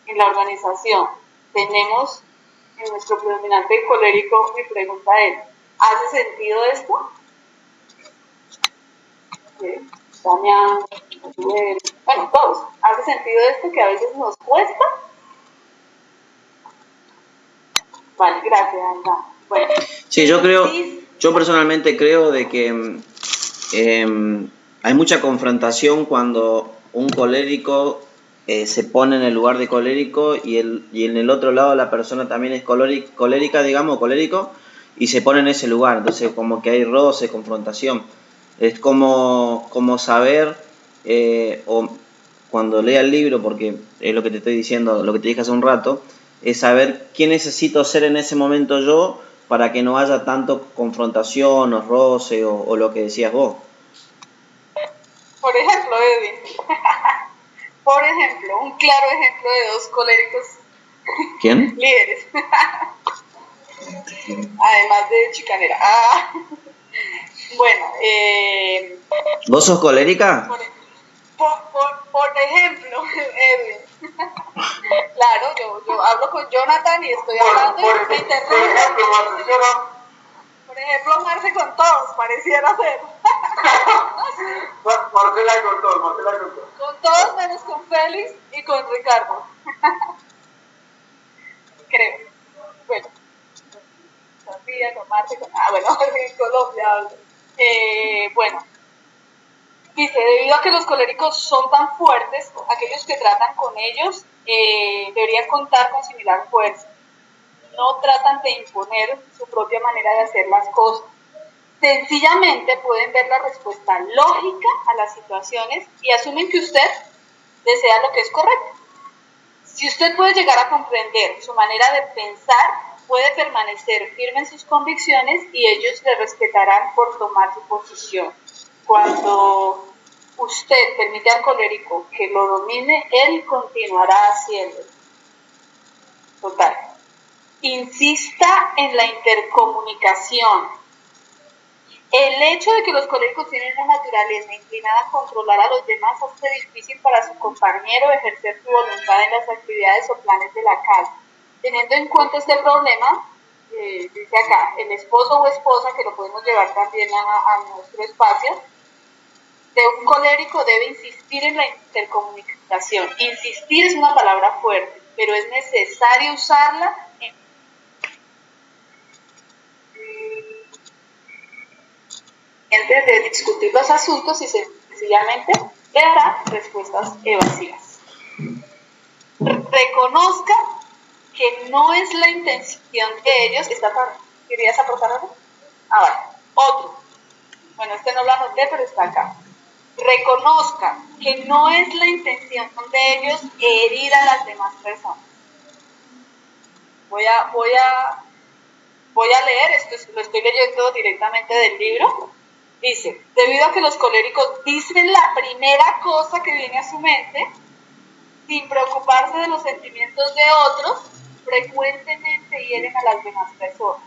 en la organización tenemos en nuestro predominante colérico, mi pregunta es, ¿hace sentido esto? ¿Sí? Damián, bueno, todos. ¿Hace sentido esto que a veces nos cuesta? Vale, gracias, Ana. Bueno, sí, yo personalmente creo de que hay mucha confrontación cuando un colérico se pone en el lugar de colérico y en el otro lado la persona también es colérica, digamos, colérico, y se pone en ese lugar. Entonces como que hay roce, confrontación. Es como saber, o cuando lea el libro, porque es lo que te estoy diciendo, lo que te dije hace un rato, es saber qué necesito hacer en ese momento yo para que no haya tanto confrontación o roce o lo que decías vos. Por ejemplo, Edwin, por ejemplo, un claro ejemplo de dos coléricos. ¿Quién? Líderes. Además de chicanera. Bueno, ¿Vos sos colérica? Por ejemplo, Edwin. Claro, yo hablo con Jonathan y estoy hablando y me interrumpo. Por ejemplo, amarse con todos, pareciera ser. Marcela con todos. Con todos menos con Félix y con Ricardo. Creo. Bueno. Sofía, con Marce, bueno, en Colombia. Bueno, Dice, debido a que los coléricos son tan fuertes, aquellos que tratan con ellos deberían contar con similar fuerza. No tratan de imponer su propia manera de hacer las cosas. Sencillamente pueden ver la respuesta lógica a las situaciones y asumen que usted desea lo que es correcto. Si usted puede llegar a comprender su manera de pensar, puede permanecer firme en sus convicciones y ellos le respetarán por tomar su posición. Cuando usted permite al colérico que lo domine, él continuará haciéndolo. Total. Insista en la intercomunicación. El hecho de que los coléricos tienen una naturaleza inclinada a controlar a los demás hace difícil para su compañero ejercer su voluntad en las actividades o planes de la casa. Teniendo en cuenta este problema, dice acá, el esposo o esposa, que lo podemos llevar también a nuestro espacio, de un colérico debe insistir en la intercomunicación. Insistir es una palabra fuerte, pero es necesario usarla antes de discutir los asuntos y sencillamente le dará respuestas evasivas. Reconozca que no es la intención de ellos. ¿Querías aportar algo? Vale. Otro. Bueno, este no lo anoté, pero está acá. Reconozca que no es la intención de ellos herir a las demás personas. Voy a leer, lo estoy leyendo directamente del libro. Dice, debido a que los coléricos dicen la primera cosa que viene a su mente, sin preocuparse de los sentimientos de otros, frecuentemente hieren a las demás personas.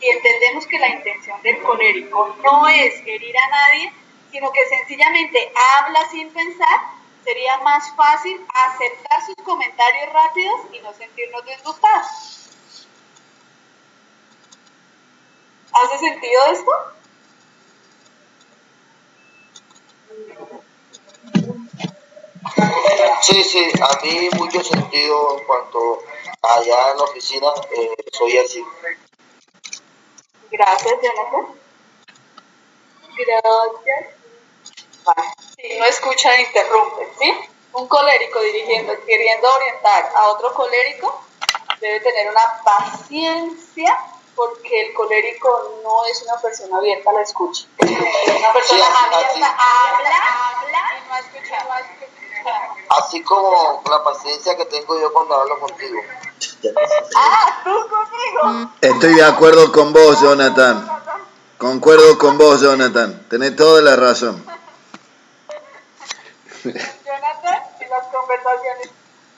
Si entendemos que la intención del colérico no es herir a nadie, sino que sencillamente habla sin pensar, sería más fácil aceptar sus comentarios rápidos y no sentirnos disgustados. ¿Hace sentido esto? Sí, a mí mucho sentido en cuanto allá en la oficina soy así. Gracias, Jonathan. Gracias. Vale. Si no escucha, interrumpe, ¿sí? Un colérico queriendo orientar a otro colérico debe tener una paciencia, porque el colérico no es una persona abierta a la escucha. Es una persona abierta, habla y no escucha. Así como la paciencia que tengo yo cuando hablo contigo. ¿Tú conmigo? Estoy de acuerdo con vos, Jonathan. Concuerdo con vos, Jonathan. Tenés toda la razón. Jonathan, en las conversaciones.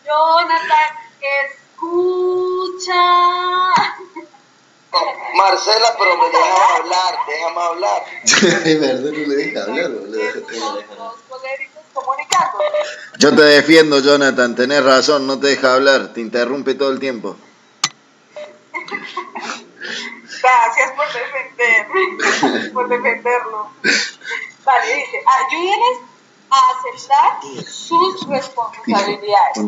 Jonathan, escucha. Marcela, pero me dejas hablar, déjame hablar. Es verdad, no le deja hablar, boludo. Los coléricos comunicando. Yo te defiendo, Jonathan. Tenés razón, no te deja hablar. Te interrumpe todo el tiempo. Gracias por defenderlo. Vale, dice, ayúdenles a aceptar sus responsabilidades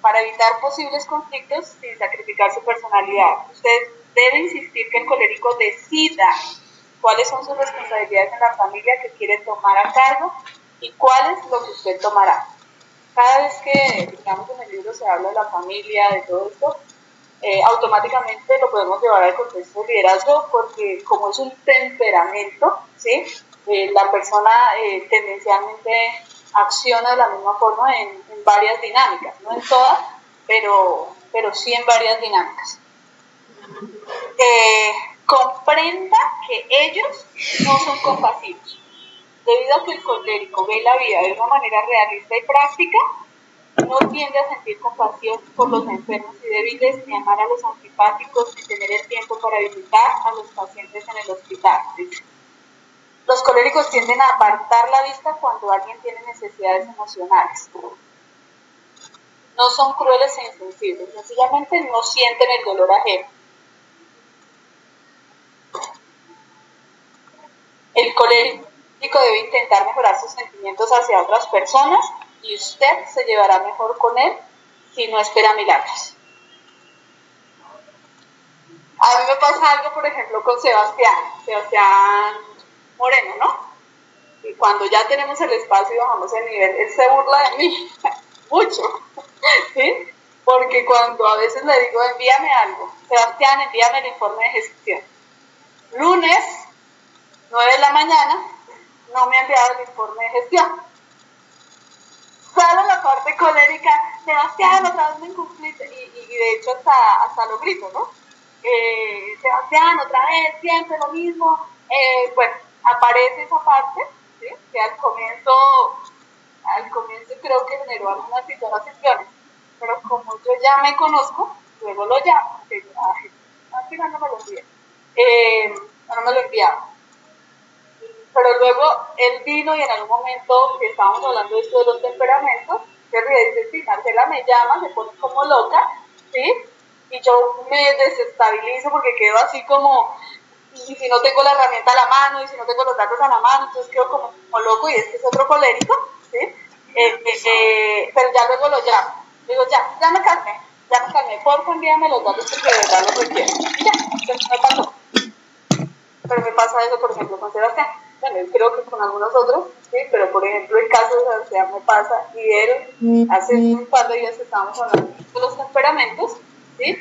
para evitar posibles conflictos sin sacrificar su personalidad. Usted debe insistir que el colérico decida cuáles son sus responsabilidades en la familia que quiere tomar a cargo y cuál es lo que usted tomará. Cada vez que, digamos, en el libro se habla de la familia, de todo esto, automáticamente lo podemos llevar al contexto de liderazgo, porque como es un temperamento, ¿sí? La persona tendencialmente acciona de la misma forma en varias dinámicas, no en todas, pero sí en varias dinámicas. Comprenda que ellos no son compasivos. Debido a que el colérico ve la vida de una manera realista y práctica, no tiende a sentir compasión por los enfermos y débiles, ni amar a los antipáticos, ni tener el tiempo para visitar a los pacientes en el hospital. Los coléricos tienden a apartar la vista cuando alguien tiene necesidades emocionales. No son crueles e insensibles, sencillamente no sienten el dolor ajeno. El colérico debe intentar mejorar sus sentimientos hacia otras personas y usted se llevará mejor con él si no espera milagros. A mí me pasa algo, por ejemplo, con Sebastián Moreno, ¿no? cuando ya tenemos el espacio y bajamos el nivel, él se burla de mí mucho, ¿sí? Porque cuando a veces le digo, envíame algo, Sebastián, envíame el informe de gestión. Lunes, 9 de la mañana, no me ha enviado el informe de gestión. Sale la parte colérica, Sebastián, otra vez me incumpliste, y de hecho hasta lo grito, ¿no? Sebastián, otra vez, siempre lo mismo. Bueno, aparece esa parte, ¿sí? Que al comienzo creo que generó algunas situaciones, pero como yo ya me conozco, luego lo llamo, porque al final no me lo envié, no me lo enviaba. Pero luego él vino y en algún momento que estábamos hablando de esto de los temperamentos, se ríe y dice, sí, Marcela me llama, se pone como loca, ¿sí? Y yo me desestabilizo porque quedo así como, y si no tengo la herramienta a la mano, y si no tengo los datos a la mano, entonces quedo como loco, y es otro colérico, ¿sí? Pero ya luego lo llamo. Digo, ya me calmé, porfa, envíame los datos porque de verdad lo requiero. Y ya, entonces me pasó. Pero me pasa eso, por ejemplo, con Sebastián. Bueno, creo que con algunos otros, sí, pero por ejemplo, el caso de Sebastián me pasa, y él, hace un par de días estábamos hablando de los temperamentos, ¿sí?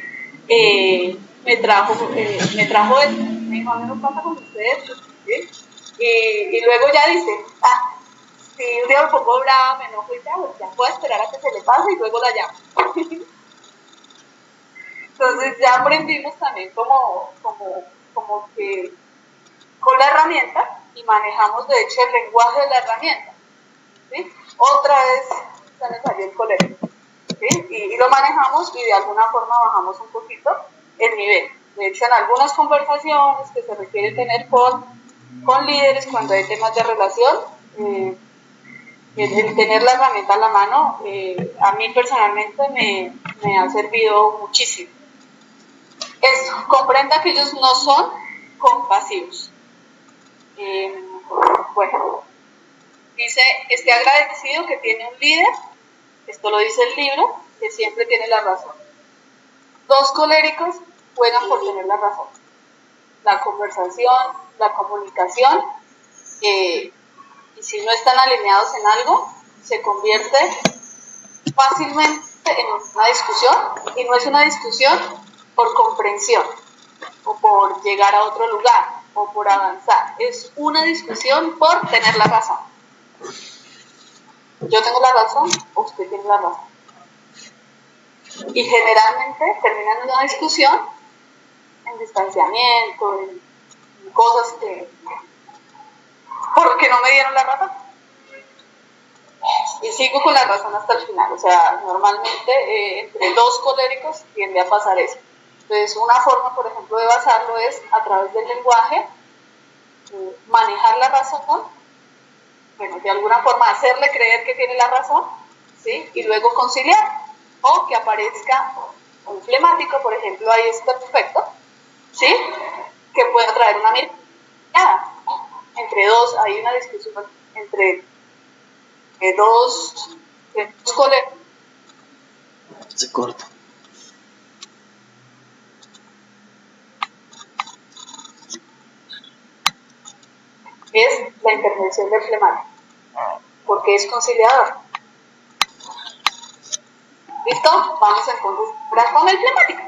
Me trajo eso, me dijo, a mí no pasa con ustedes, ¿sí? Y luego ya dice, si un día me pongo brava, me enojo y ya puedo esperar a que se le pase y luego la llamo. Entonces ya aprendimos también como que con la herramienta, y manejamos de hecho el lenguaje de la herramienta, ¿sí? Otra vez se me salió el colegio, ¿sí? Y lo manejamos y de alguna forma bajamos un poquito el nivel. De hecho, en algunas conversaciones que se requiere tener con líderes cuando hay temas de relación, el tener la herramienta a la mano, a mí personalmente me ha servido muchísimo. Eso, comprenda que ellos no son compasivos. Bueno, dice, esté agradecido que tiene un líder, esto lo dice el libro, que siempre tiene la razón. 2 coléricos juegan por tener la razón. La conversación, la comunicación, y si no están alineados en algo, se convierte fácilmente en una discusión, y no es una discusión por comprensión o por llegar a otro lugar o por avanzar, es una discusión por tener la razón. Yo tengo la razón, usted tiene la razón. Y generalmente terminan en una discusión, en distanciamiento, en cosas que porque no me dieron la razón. Y sigo con la razón hasta el final. O sea, normalmente entre 2 coléricos tiende a pasar eso. Entonces, una forma, por ejemplo, de basarlo es a través del lenguaje, manejar la razón, bueno, de alguna forma hacerle creer que tiene la razón, ¿sí? Y luego conciliar. O que aparezca un flemático, por ejemplo, ahí es perfecto, ¿sí? Que pueda traer una mirada. Entre 2, hay una discusión entre dos coléricos. Se corta. Es la intervención del flemático, porque es conciliador. ¿Listo? Vamos entonces con el flemático.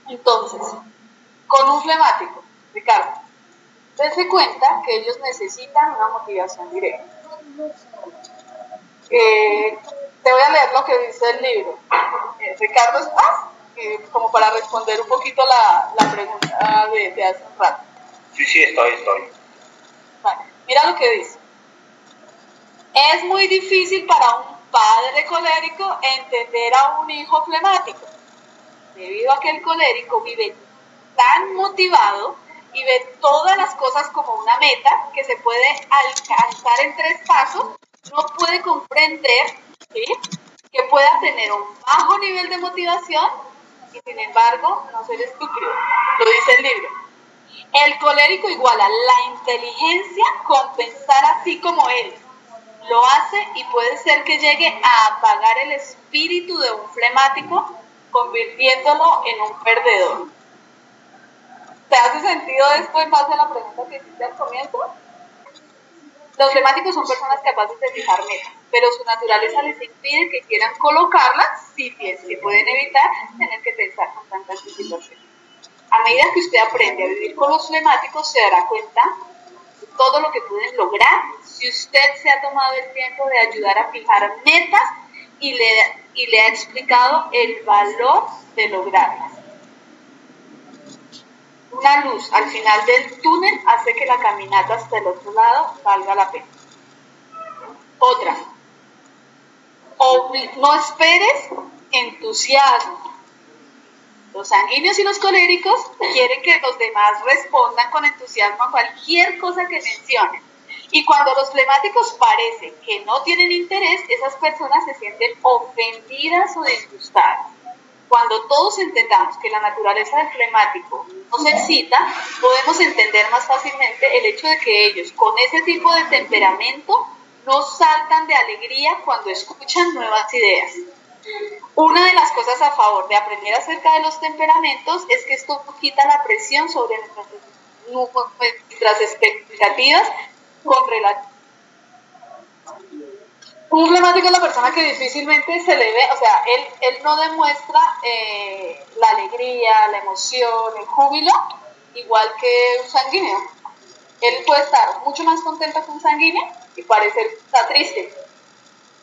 Entonces, con un flemático, Ricardo, dense cuenta que ellos necesitan una motivación directa. Te voy a leer lo que dice el libro. Ricardo, ¿estás? Como para responder un poquito la pregunta de hace un rato. Sí, estoy. Vale. Mira lo que dice. Es muy difícil para un padre colérico entender a un hijo flemático, debido a que el colérico vive tan motivado y ve todas las cosas como una meta que se puede alcanzar en 3 pasos. No puede comprender, ¿sí?, que pueda tener un bajo nivel de motivación y sin embargo no ser estúpido. Lo dice el libro. El colérico iguala la inteligencia con pensar así como él. Lo hace y puede ser que llegue a apagar el espíritu de un flemático, convirtiéndolo en un perdedor. ¿Te hace sentido esto en base a la pregunta que hiciste al comienzo? Los flemáticos son personas capaces de fijar metas, pero su naturaleza les impide que quieran colocarlas si es que pueden evitar tener que pensar con tanta anticipación. A medida que usted aprende a vivir con los flemáticos, se dará cuenta de todo lo que pueden lograr si usted se ha tomado el tiempo de ayudar a fijar metas y le ha explicado el valor de lograrlas. Una luz al final del túnel hace que la caminata hasta el otro lado valga la pena. Otra, no esperes entusiasmo. Los sanguíneos y los coléricos quieren que los demás respondan con entusiasmo a cualquier cosa que mencionen. Y cuando los flemáticos parecen que no tienen interés, esas personas se sienten ofendidas o disgustadas. Cuando todos entendamos que la naturaleza del flemático nos excita, podemos entender más fácilmente el hecho de que ellos, con ese tipo de temperamento, no saltan de alegría cuando escuchan nuevas ideas. Una de las cosas a favor de aprender acerca de los temperamentos es que esto quita la presión sobre nuestras expectativas con relación. Un flemático es la persona que difícilmente se le ve, o sea, él no demuestra la alegría, la emoción, el júbilo, igual que un sanguíneo. Él puede estar mucho más contento que un sanguíneo y parecer que está triste,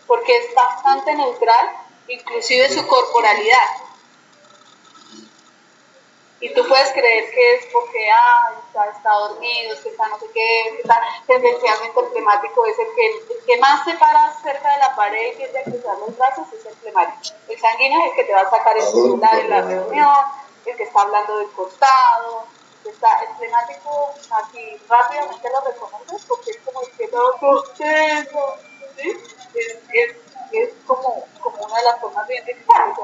porque es bastante neutral, inclusive su corporalidad. Y tú puedes creer que es porque está dormido, es que está no sé qué, es que está tendencialmente el flemático es el que más se para cerca de la pared y tiende a cruzar los brazos, es el flemático. El sanguíneo es el que te va a sacar el celular en la reunión, el que está hablando del costado, el flemático así rápidamente lo reconoces porque es como el que todo contento, ¿sí? Es como una de las formas de identificar.